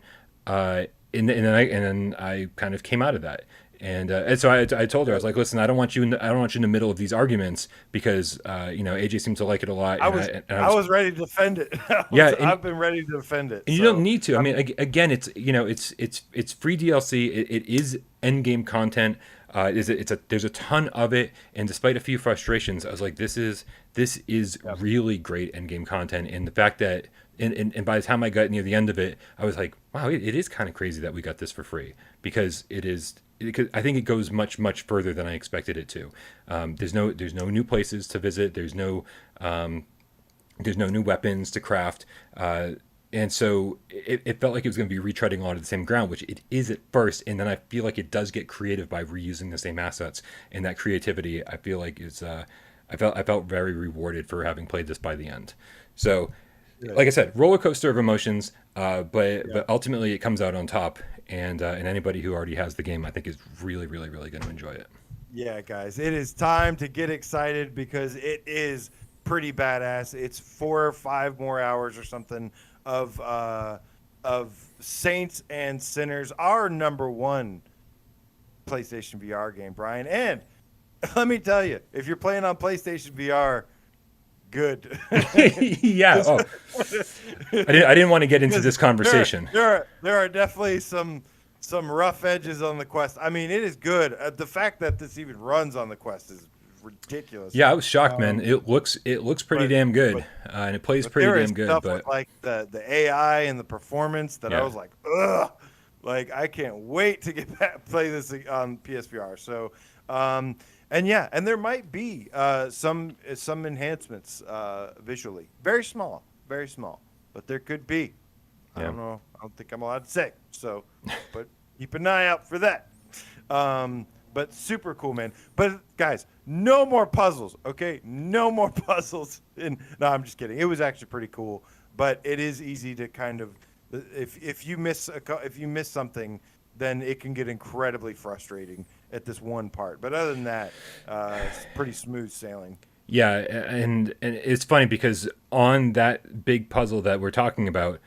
And then I kind of came out of that, and so I told her, I was like, listen, I don't want you in the middle of these arguments, because AJ seems to like it a lot. I was ready to defend it. I've been ready to defend it. And you don't need to. I mean, again, it's free DLC. It is end game content. There's a ton of it, and despite a few frustrations, I was like, this is really great end game content, and the fact that. And by the time I got near the end of it, I was like, wow, it is kind of crazy that we got this for free, because I think it goes much, much further than I expected it to. There's no new places to visit. There's no new weapons to craft. And so it felt like it was going to be retreading a lot of the same ground, which it is at first. And then I feel like it does get creative by reusing the same assets. And that creativity, I feel like is, I felt very rewarded for having played this by the end. So, like I said, roller coaster of emotions, but ultimately it comes out on top, and anybody who already has the game, I think, is really, really, really going to enjoy it. Yeah, guys, it is time to get excited, because it is pretty badass. It's 4 or 5 more hours or something of Saints and Sinners, our number one PlayStation VR game, Brian. And let me tell you, if you're playing on PlayStation VR, good. Yeah. Oh, I didn't want to get into this conversation. There are definitely some rough edges on the Quest. I mean, it is good. The fact that this even runs on the Quest is ridiculous. Yeah, I was shocked, man. It looks pretty damn good, and it plays pretty damn good. But with, like the AI and the performance, that I was like, ugh, like I can't wait to get back play this on PSVR. So. And there might be some enhancements visually, very small, but there could be. I don't know. I don't think I'm allowed to say. So, but keep an eye out for that. But super cool, man. But guys, no more puzzles, okay? No more puzzles. No, I'm just kidding. It was actually pretty cool, but it is easy to kind of if you miss something, then it can get incredibly frustrating at this one part. But other than that, it's pretty smooth sailing. Yeah, and it's funny because on that big puzzle that we're talking about,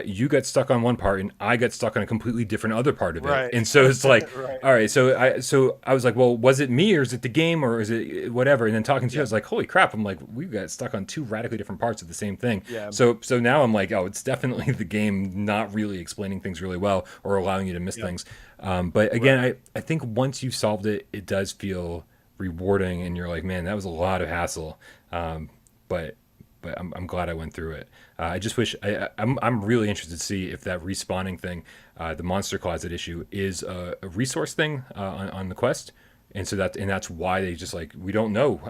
you got stuck on one part and I got stuck on a completely different other part of it. Right. And so it's like, all right, so I was like, well, was it me or is it the game or is it whatever? And then talking to you, I was like, holy crap. I'm like, we got stuck on 2 radically different parts of the same thing. Yeah. So now I'm like, oh, it's definitely the game not really explaining things really well or allowing you to miss things. But again, I think once you solved it, it does feel rewarding and you're like, man, that was a lot of hassle. But but I'm glad I went through it. I just wish I'm really interested to see if that respawning thing, the monster closet issue, is a resource thing on the quest. And so that's why they just like, we don't know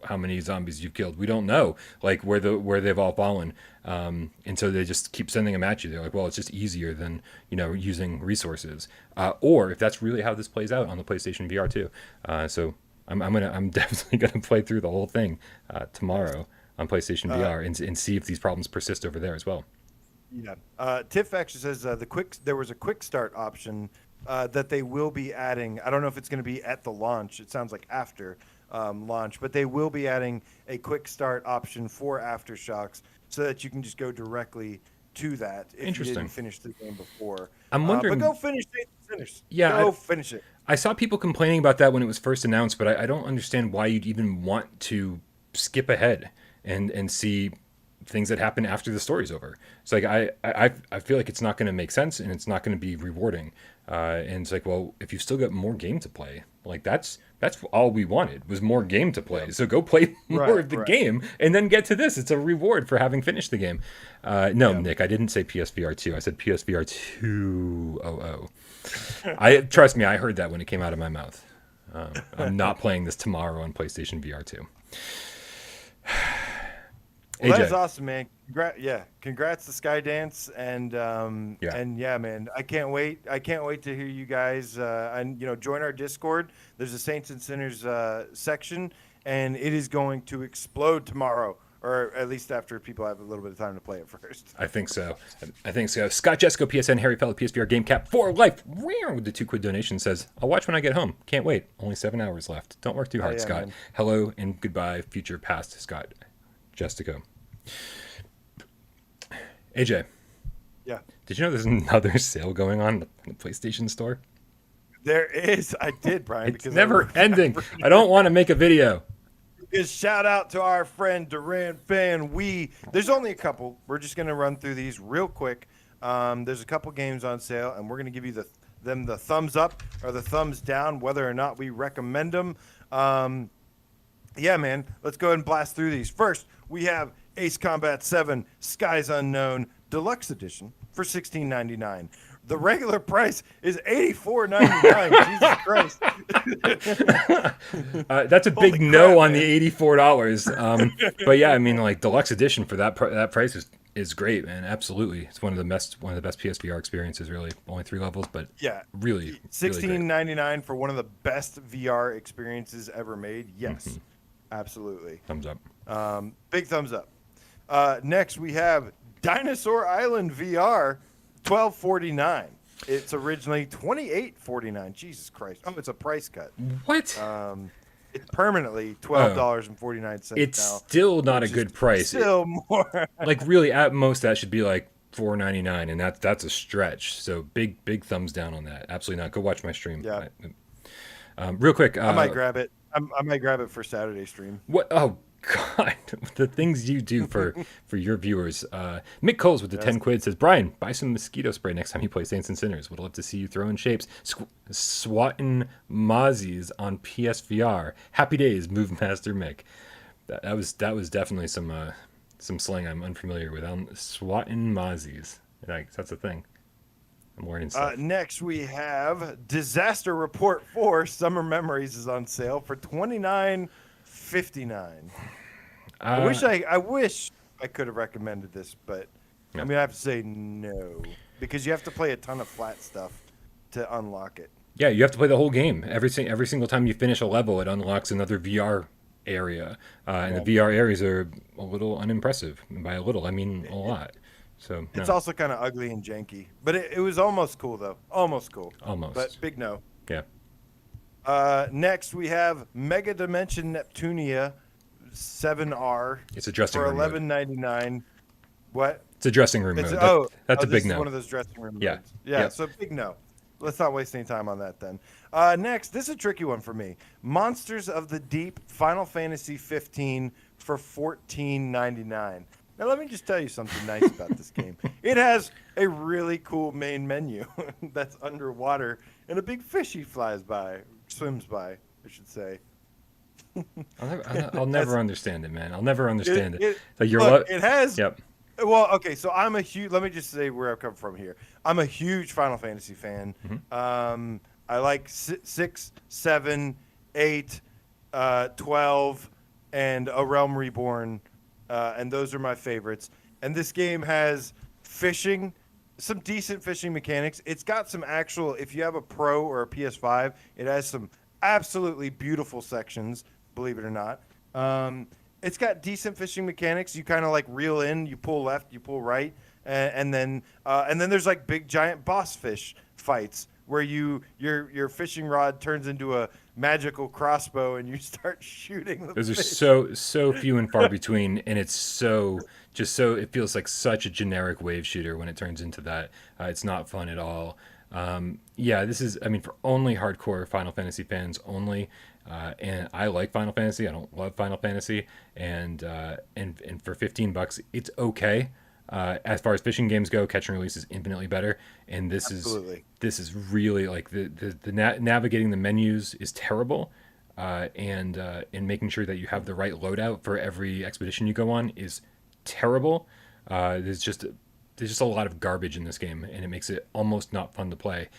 how many zombies you've killed. We don't know like where they've all fallen. And so they just keep sending them at you. They're like, well, it's just easier than using resources. Or if that's really how this plays out on the PlayStation VR too. So I'm definitely gonna play through the whole thing tomorrow on PlayStation VR and see if these problems persist over there as well. Yeah. Tiff actually says there was a quick start option that they will be adding. I don't know if it's going to be at the launch. It sounds like after launch, but they will be adding a quick start option for Aftershocks so that you can just go directly to that if you didn't finish the game before. I'm wondering, but go finish it. Finish it. I saw people complaining about that when it was first announced, but I don't understand why you'd even want to skip ahead and see things that happen after the story's over. It's like I feel like it's not going to make sense and it's not going to be rewarding. And it's like, well, if you've still got more game to play, like that's all we wanted was more game to play. So go play more of the game and then get to this. It's a reward for having finished the game. Nick, I didn't say PSVR 2. I said PSVR 2.0. Trust me, I heard that when it came out of my mouth. I'm not playing this tomorrow on PlayStation VR 2. Well, that's awesome, man. Congrats to Skydance, and man, I can't wait. I can't wait to hear you guys and join our Discord. There's a Saints and Sinners section, and it is going to explode tomorrow, or at least after people have a little bit of time to play it first. I think so. Scott Jesco, PSN, Harry Fella, PSVR Game Cap for life. With the 2 quid donation says, I'll watch when I get home. Can't wait. Only 7 hours left. Don't work too hard, Scott. Man. Hello and goodbye, future past Scott Jessica. AJ. Yeah. Did you know there's another sale going on in the PlayStation Store? There is. I did, Brian. It's never ending. I don't want to make a video. Just shout out to our friend Duran Fan. There's only a couple. We're just going to run through these real quick. There's a couple games on sale, and we're going to give you them the thumbs up or the thumbs down, whether or not we recommend them. Yeah, man. Let's go ahead and blast through these. First, we have Ace Combat 7 Skies Unknown Deluxe Edition for $16.99. The regular price is $84.99. Jesus Christ. That's a big no on the $84. But yeah, I mean, like deluxe edition for that price is great, man. Absolutely, it's one of the best PSVR experiences. Really, only 3 levels, but yeah, really $16.99 for one of the best VR experiences ever made. Yes, absolutely. Thumbs up. Big thumbs up. Next, we have Dinosaur Island VR, $12.49. It's originally $28.49. Jesus Christ! Oh, it's a price cut. What? It's permanently $12.49. It's now, still not a good price. Still more. Like really, at most that should be like $4.99, and that's a stretch. So big thumbs down on that. Absolutely not. Go watch my stream. Yeah. Real quick. I might grab it. I might grab it for Saturday stream. What? Oh God, the things you do for your viewers. Mick Coles with the 10 quid says, Brian, buy some mosquito spray next time you play Saints and Sinners. Would love to see you throwing shapes. Swatting mozzies on PSVR. Happy days, Move Master Mick. That was definitely some slang I'm unfamiliar with. Swatting mozzies. That's a thing. I'm learning stuff. Next we have Disaster Report 4 Summer Memories is on sale for $29.59. I wish I could have recommended this, but I'm gonna have to say no, because you have to play a ton of flat stuff to unlock it. Yeah, you have to play the whole game. Every single time you finish a level, it unlocks another VR area, and the VR areas are a little unimpressive. And by a little, I mean a lot. So it's also kind of ugly and janky, but it was almost cool though. Almost cool. Almost. But big no. Yeah. Next we have Mega Dimension Neptunia 7R. It's a dressing room for $11.99. What? It's a dressing room mode. That's a big no. One of those dressing room yeah. modes. Yeah. Yep. So big no. Let's not waste any time on that then. Next, this is a tricky one for me. Monsters of the Deep Final Fantasy 15 for $14.99. Now, let me just tell you something nice about this game. It has a really cool main menu that's underwater, and a big fishy swims by, I should say. I'll never understand it, man. I'll never understand it. It Like look, it has. Yep. Well, okay, so I'm a huge. Let me just say where I've come from here. I'm a huge Final Fantasy fan. I like 6, 7, 8, 12, and A Realm Reborn, and those are my favorites. And this game has fishing, some decent fishing mechanics. It's got some actual. If you have a Pro or a PS5, it has some absolutely beautiful sections. Believe it or not. It's got decent fishing mechanics. You kind of like reel in, you pull left, you pull right, and then there's like big giant boss fish fights where your fishing rod turns into a magical crossbow and you start shooting the Those are fish. so few and far between, and it's so it feels like such a generic wave shooter when it turns into that. It's not fun at all. Yeah, this is, I mean, for only hardcore Final Fantasy fans only. And I like Final Fantasy. I don't love Final Fantasy, and for $15, it's okay. As far as fishing games go, catch and release is infinitely better. And this is really like the navigating the menus is terrible, and making sure that you have the right loadout for every expedition you go on is terrible. There's just a lot of garbage in this game, and it makes it almost not fun to play.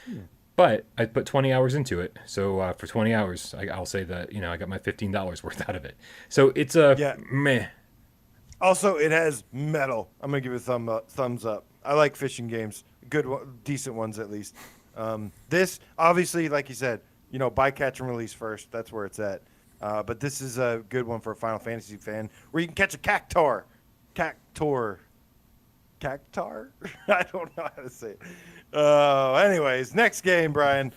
But I put 20 hours into it, so for 20 hours, I'll say that I got my $15 worth out of it. So it's a meh. Also, it has metal. I'm gonna give it a thumbs up. I like fishing games, decent ones at least. This obviously, like you said, buy catch and release first. That's where it's at. But this is a good one for a Final Fantasy fan, where you can catch a cactar. Cactar? I don't know how to say it. Anyways, next game, Brian,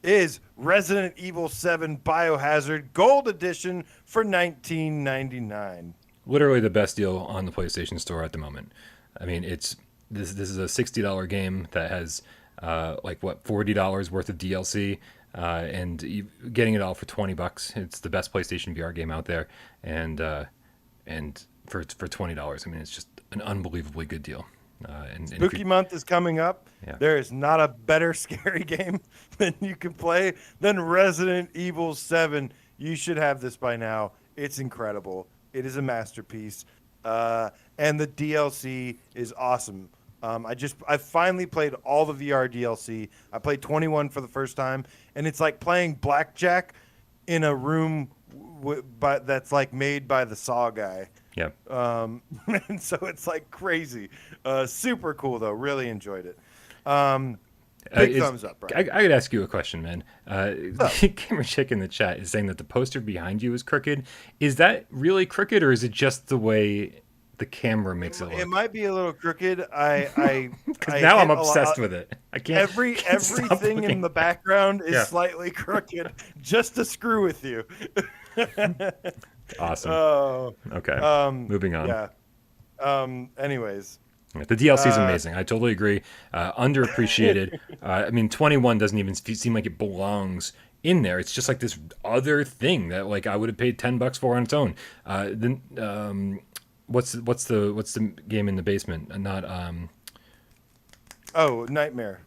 is Resident Evil 7 Biohazard Gold Edition for $19.99. Literally the best deal on the PlayStation Store at the moment. I mean, this is a $60 game that has $40 worth of DLC, and getting it all for $20. It's the best PlayStation VR game out there, and for $20, I mean, it's just an unbelievably good deal. Spooky month is coming up. Yeah. There is not a better scary game than you can play than Resident Evil 7. You should have this by now. It's incredible. It is a masterpiece. And the DLC is awesome. I finally played all the VR DLC. I played 21 for the first time, and it's like playing blackjack in a room that's like made by the Saw guy. Yeah. And so it's like crazy. Super cool though. Really enjoyed it. Big thumbs up, Brian. I could ask you a question, man. Gamer Chick in the chat is saying that the poster behind you is crooked. Is that really crooked, or is it just the way the camera makes it look? It might be a little crooked. Because now I'm obsessed with it. I can't. Everything in the background is slightly crooked, just to screw with you. Awesome. Okay. Moving on. Yeah. Anyways. The DLC is amazing. I totally agree. Underappreciated. I mean, 21 doesn't even seem like it belongs in there. It's just like this other thing that like I would have paid $10 for on its own. Then what's the game in the basement? Not Nightmare.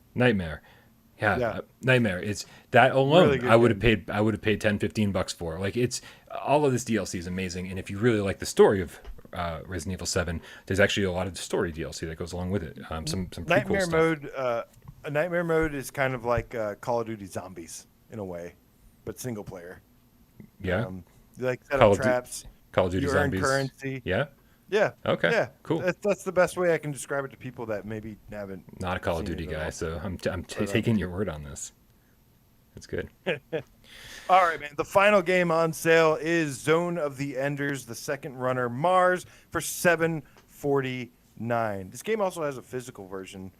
Yeah. Nightmare. It's that alone. Really I would have paid $10-15 for. Like, it's all of this DLC is amazing, and if you really like the story of Resident Evil 7, there's actually a lot of story DLC that goes along with it. Some pretty cool stuff. Mode. A nightmare mode is kind of like Call of Duty Zombies in a way, but single player. Yeah. You like set up traps. Call of Duty Zombies. You earn currency. Yeah. Yeah. Okay. Yeah. Cool. That's the best way I can describe it to people that maybe haven't. Not a Call of Duty guy, so I'm taking your word on this. That's good. All right, man. The final game on sale is Zone of the Enders, the second runner, Mars, for $7.49. This game also has a physical version,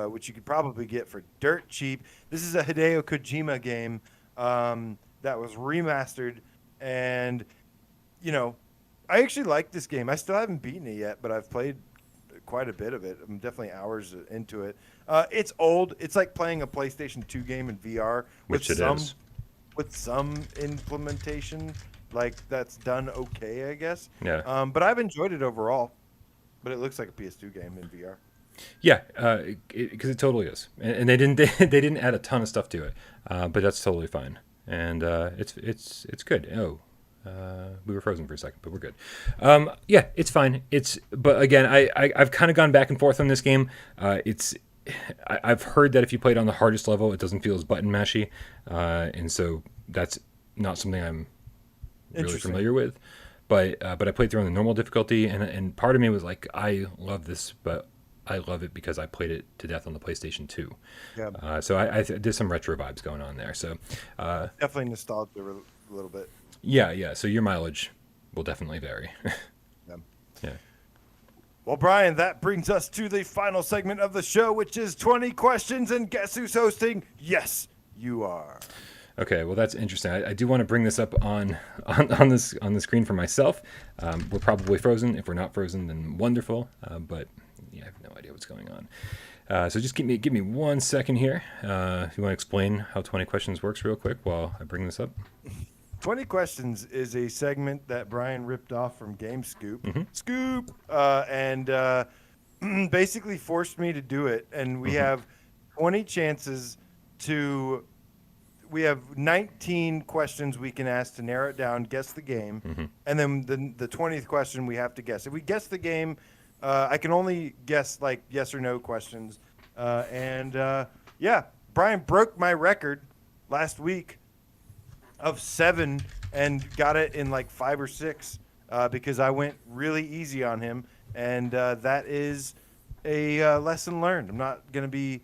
which you could probably get for dirt cheap. This is a Hideo Kojima game that was remastered, and I actually like this game. I still haven't beaten it yet, but I've played quite a bit of it. I'm definitely hours into it. It's old. It's like playing a PlayStation 2 game in VR, which it is. With some implementation, like that's done okay, I guess. Yeah. But I've enjoyed it overall. But it looks like a PS2 game in VR. Yeah, because it totally is, and they didn't add a ton of stuff to it, but that's totally fine. and it's good. Oh, we were frozen for a second, but we're good. Yeah, it's fine. But again, I've kind of gone back and forth on this game. I've heard that if you play it on the hardest level, it doesn't feel as button mashy, and so that's not something I'm really familiar with. But I played through on the normal difficulty, and part of me was like, I love this, but I love it because I played it to death on the PlayStation 2. Yeah. So I did some retro vibes going on there. So Definitely nostalgia a little bit. yeah. So your mileage will definitely vary. Yeah. Yeah. Well, Brian, that brings us to the final segment of the show, which is 20 questions, and guess who's hosting? Yes, you are. Okay, well that's interesting. I do want to bring this up on the screen for myself. We're probably frozen. If we're not frozen, then wonderful. But yeah, I have no idea what's going on. So just give me 1 second here. If you want to explain how 20 questions works real quick while I bring this up. 20 Questions is a segment that Brian ripped off from GameScoop. Mm-hmm. Scoop! And basically forced me to do it. And we have 20 chances to... We have 19 questions we can ask to narrow it down, guess the game. And then the 20th question we have to guess. If we guess the game, I can only guess like yes or no questions. Yeah, Brian broke my record last week of 7 and got it in like 5 or 6 because I went really easy on him. And that is a lesson learned. I'm not going to be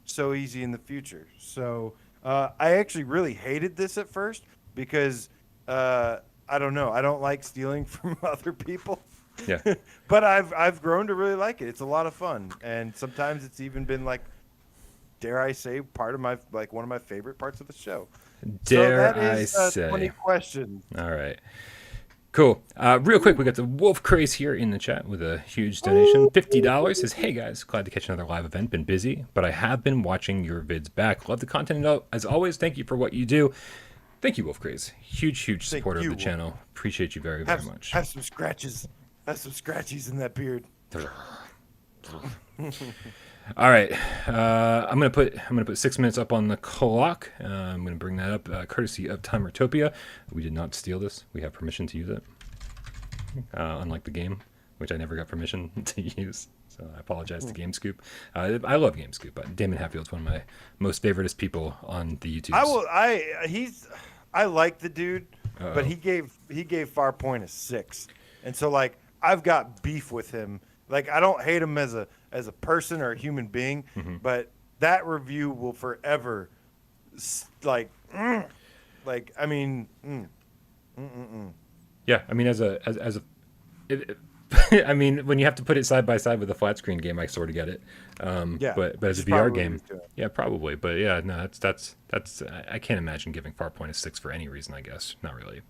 so easy in the future. So I actually really hated this at first because I don't know. I don't like stealing from other people. Yeah. But I've grown to really like it. It's a lot of fun. And sometimes it's even been like, dare I say, part of my one of my favorite parts of the show. Dare so that is, I say? 20 questions. All right. Cool. Real quick, we got the Wolf Craze here in the chat with a huge donation. $50 says, hey guys, glad to catch another live event. Been busy, but I have been watching your vids back. Love the content as always. Thank you for what you do. Thank you, Wolf Craze. Huge supporter of the channel. Appreciate you very much. Have some scratches. Have some scratchies in that beard. All right, I'm gonna put 6 minutes up on the clock. I'm gonna bring that up courtesy of Timertopia. We did not steal this. We have permission to use it, unlike the game, which I never got permission to use. So I apologize to GameScoop. I love GameScoop. Damon Hatfield's one of my most favoritist people on the YouTube. I like the dude, but he gave Farpoint a 6, and so like I've got beef with him. Like I don't hate him as a person or a human being, but that review will forever, I mean, Yeah, I mean I mean when you have to put it side by side with a flat screen game, I sort of get it. Yeah, but as a VR game, yeah, probably. But yeah, no, that's I can't imagine giving Farpoint a 6 for any reason. I guess not really.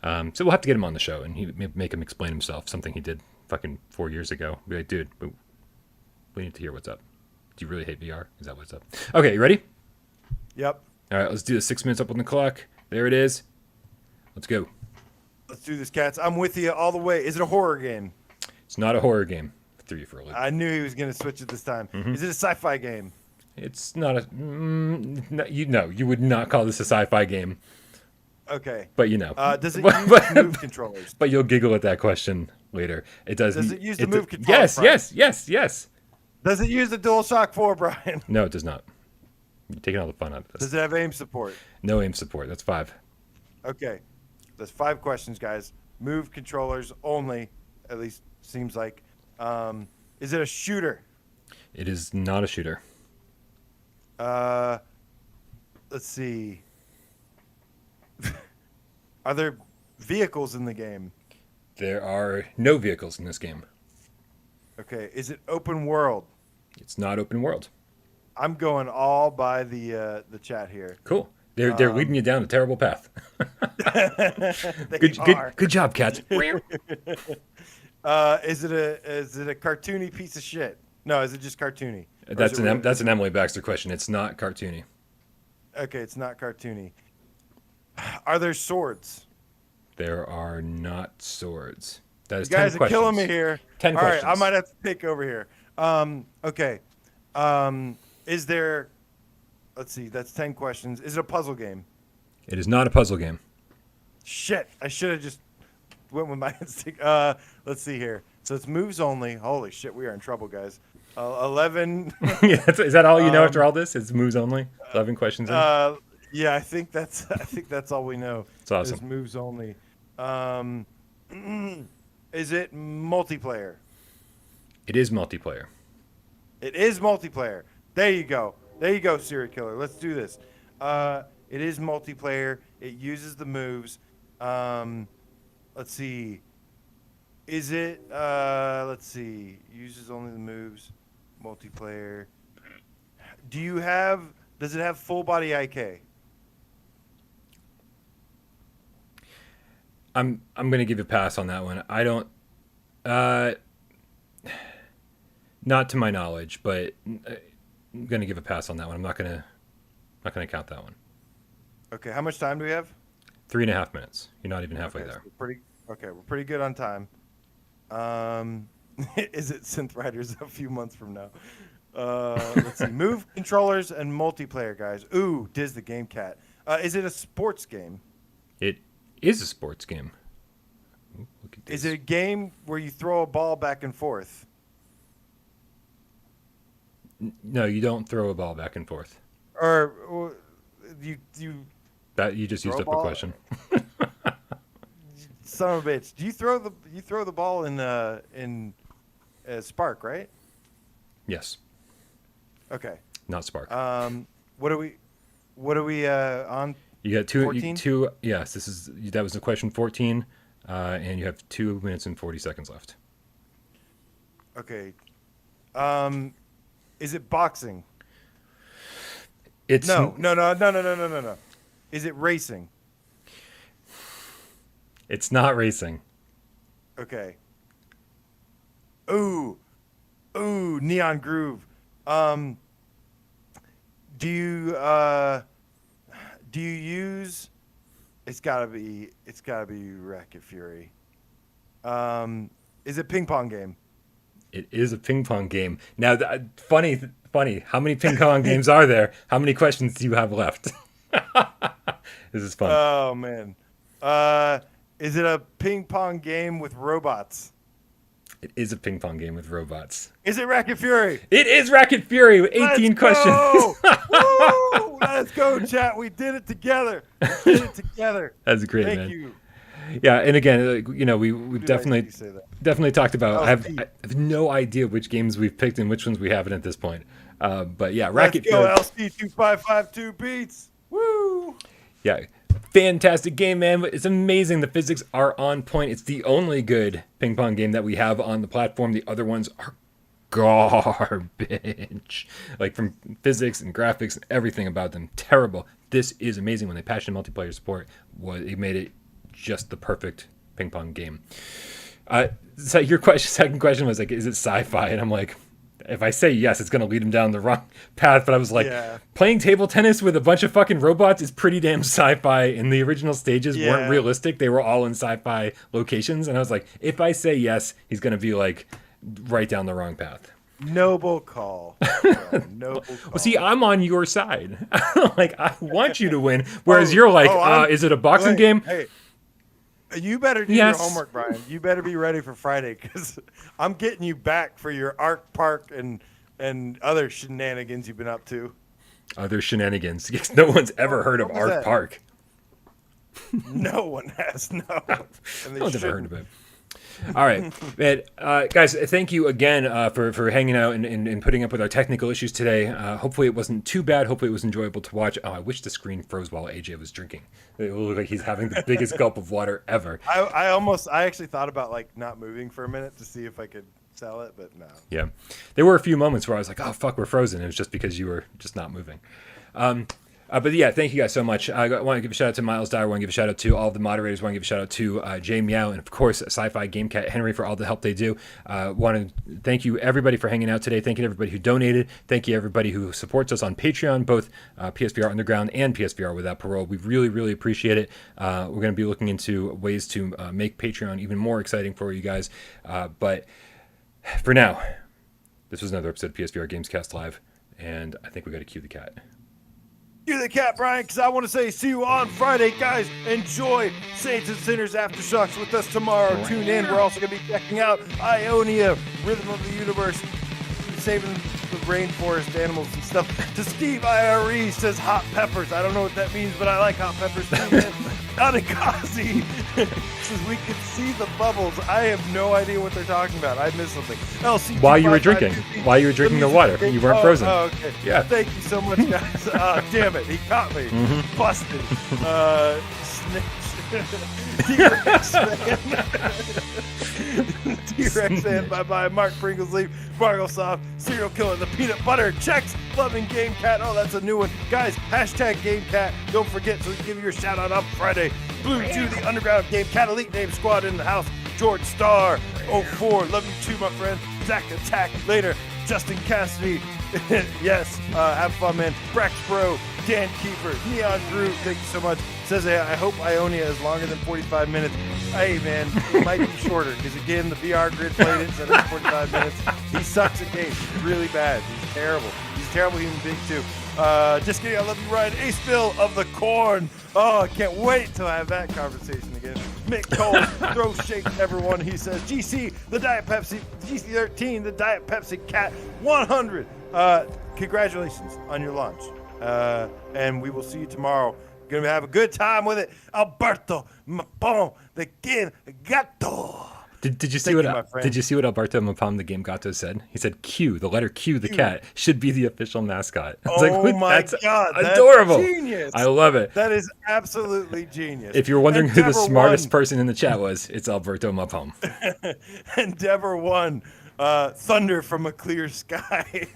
So we'll have to get him on the show and make him explain himself. Something he did fucking 4 years ago. Be like, dude, we need to hear what's up. Do you really hate VR? Is that what's up? Okay, you ready? Yep. All right, let's do the 6 minutes up on the clock. There it is. Let's go. Let's do this, cats. I'm with you all the way. Is it a horror game? It's not a horror game. Threw you for a loop. I knew he was going to switch it this time. Is it a sci-fi game? It's not a. No, you would not call this a sci-fi game. Okay. But you know. Does it use move controllers? But you'll giggle at that question later. It does. Does it use the move controllers? Yes. Does it use the DualShock 4, Brian? No, it does not. You're taking all the fun out of this. Does it have aim support? No aim support. That's 5. Okay. That's 5 questions, guys. Move controllers only, at least seems like. Is it a shooter? It is not a shooter. Let's see. Are there vehicles in the game? There are no vehicles in this game. Okay. Is it open world? It's not open world. I'm going all by the chat here. Cool. They're leading you down a terrible path. Good job, cats. Is it a cartoony piece of shit? No, is it just cartoony? That's an Emily Baxter question. It's not cartoony. Okay, it's not cartoony. Are there swords? There are not swords. That is you guys 10 are questions. killing me here. 10 All questions. right, I might have to take over here. Okay. Is there... Let's see. That's 10 questions. Is it a puzzle game? It is not a puzzle game. Shit, I should have just went with my instinct. Let's see here. So it's moves only. Holy shit, we are in trouble, guys. 11. Yeah, is that all you know after all this? It's moves only. 11 questions in. Yeah, I think that's all we know. It's awesome. Is moves only. Is it multiplayer? It is multiplayer. It is multiplayer. There you go. There you go, serial killer. Let's do this. It is multiplayer. It uses the moves. Let's see. Is it? Let's see. Uses only the moves. Multiplayer. Does it have full body IK? I'm gonna give a pass on that one. I don't. Not to my knowledge, but I'm gonna give a pass on that one. I'm not gonna count that one. Okay. How much time do we have? 3.5 minutes. You're not even halfway there. So we're pretty good on time. Is it Synth Riders a few months from now? Let's see. Move controllers and multiplayer, guys. Ooh, Diz the Game Cat. Is it a sports game? It is a sports game. Ooh, look at this. Is it a game where you throw a ball back and forth? No, you don't throw a ball back and forth. Or you That you just used up a question. Son of a bitch. Do you throw the ball in Spark, right? Yes. Okay. Not Spark. What are we on? You got two. 14? Yes, that was the question 14, and you have 2 minutes and 40 seconds left. Okay. Is it boxing? It's No. Is it racing? It's not racing. Okay. Ooh, Neon Groove. Do you use? It's gotta be Racket Fury. Is it ping pong game? It is a ping pong game. Now, funny. How many ping pong games are there? How many questions do you have left? This is fun. Oh man. Is it a ping pong game with robots? It is a ping pong game with robots. Is it Racket Fury? It is Racket Fury with 18 questions. Woo! Let's go, chat. We did it together. That's great, Thank man. you. Yeah, and again, we've definitely talked about. I have no idea which games we've picked and which ones we haven't at this point. But yeah, Racket Fury. Let's go, LC2552 beats. Woo! Yeah, fantastic game, man. It's amazing. The physics are on point. It's the only good ping pong game that we have on the platform. The other ones are garbage. Like from physics and graphics and everything about them, terrible. This is amazing. When they patched in multiplayer support, it made it just the perfect ping pong game. So your second question was like, is it sci-fi? And I'm like, if I say yes, it's going to lead him down the wrong path. But I was like, playing table tennis with a bunch of fucking robots is pretty damn sci-fi. And the original stages weren't realistic. They were all in sci-fi locations. And I was like, if I say yes, he's going to be like right down the wrong path. Noble call. Noble call. Well, see, I'm on your side. Like, I want you to win. Whereas you're like, is it a boxing game? Hey, you better do your homework, Brian. You better be ready for Friday because I'm getting you back for your Arc Park and other shenanigans you've been up to. Other shenanigans. Because no one's ever heard of Arc Park. No one has, no. No one's ever heard of it. All right, man, guys, thank you again for hanging out and putting up with our technical issues today. Hopefully it wasn't too bad. Hopefully it was enjoyable to watch. Oh, I wish the screen froze while AJ was drinking. It looked like he's having the biggest gulp of water ever. I actually thought about like not moving for a minute to see if I could sell it, but no. Yeah, there were a few moments where I was like, oh, fuck, we're frozen. It was just because you were just not moving. But yeah, thank you guys so much. I want to give a shout out to Miles Dyer. I want to give a shout out to all the moderators. I want to give a shout out to Jay Meow and, of course, Sci-Fi Game Cat Henry for all the help they do. Want to thank you, everybody, for hanging out today. Thank you to everybody who donated. Thank you, everybody who supports us on Patreon, both PSVR Underground and PSVR Without Parole. We really, really appreciate it. We're going to be looking into ways to make Patreon even more exciting for you guys. But for now, this was another episode of PSVR Gamescast Live, and I think we got to cue the cat. You the cat, Brian, because I want to say see you on Friday. Guys, enjoy Saints and Sinners Aftershocks with us tomorrow. Tune in. We're also going to be checking out Ionia, Rhythm of the Universe, saving the rainforest animals and stuff. To Steve IRE says hot peppers. I don't know what that means, but I like hot peppers too, man. Anakazi says we can see the bubbles. I have no idea what they're talking about. I missed something. LC While you were drinking the water, you weren't frozen. Oh, okay. Yeah. Thank you so much, guys. Damn it, he caught me. Busted. Snitch. T-Rex fan. T-Rex fan. Bye-bye. Mark Pringlesleaf. Marglesoft. Serial Killer. The Peanut Butter. Checks. Loving Game Cat. Oh, that's a new one. Guys, hashtag Game Cat. Don't forget to give you your shout out on Friday. Blue Jew, the Underground Game Cat Elite Name Squad in the house. George Star. 04. Love you too, my friend. Zach Attack. Later. Justin Cassidy. Yes. Have fun, man. Brax Bro. Dan Keeper. Neon Groot. Thank you so much. Says, hey, I hope Ionia is longer than 45 minutes. Hey, man, it might be shorter because, again, the VR grid played it instead of 45 minutes. He sucks at games. He's really bad. He's terrible. He's a terrible human being, too. Just kidding. I love you, Ryan. Ace Bill of the Corn. Oh, I can't wait till I have that conversation again. Mick Cole, throw shake to everyone. He says, GC, the Diet Pepsi, GC13, the Diet Pepsi Cat 100. Congratulations on your launch. And we will see you tomorrow. Gonna have a good time with it. Alberto Mapon, the Game Gato. Did you see what Alberto Mapon, the Game Gato, said? He said Q, the letter Q, the cat, should be the official mascot. That's adorable. That's genius. I love it. That is absolutely genius. If you're wondering who the smartest person in the chat was, it's Alberto Mapon. Endeavor 1, Thunder from a Clear Sky.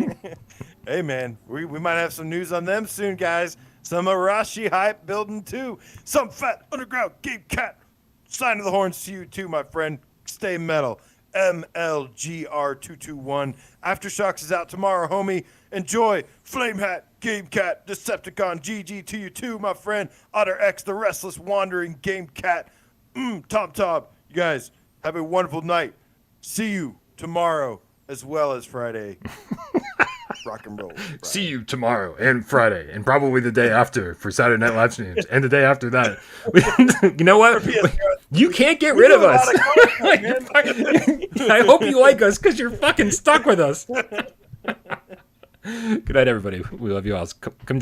Hey, man, we might have some news on them soon, guys. Some Arashi hype building, too. Some fat underground Game Cat. Sign of the horns to you, too, my friend. Stay metal. MLGR221. Aftershocks is out tomorrow, homie. Enjoy. Flame Hat, Game Cat, Decepticon, GG to you, too, my friend. Otter X, the Restless Wandering Game Cat. Tom. You guys, have a wonderful night. See you tomorrow as well as Friday. Rock and roll. Friday. See you tomorrow and Friday and probably the day after for Saturday Night Live streams and the day after that. You know what? You can't get rid of us. I hope you like us because you're fucking stuck with us. Good night, everybody. We love you all. Come join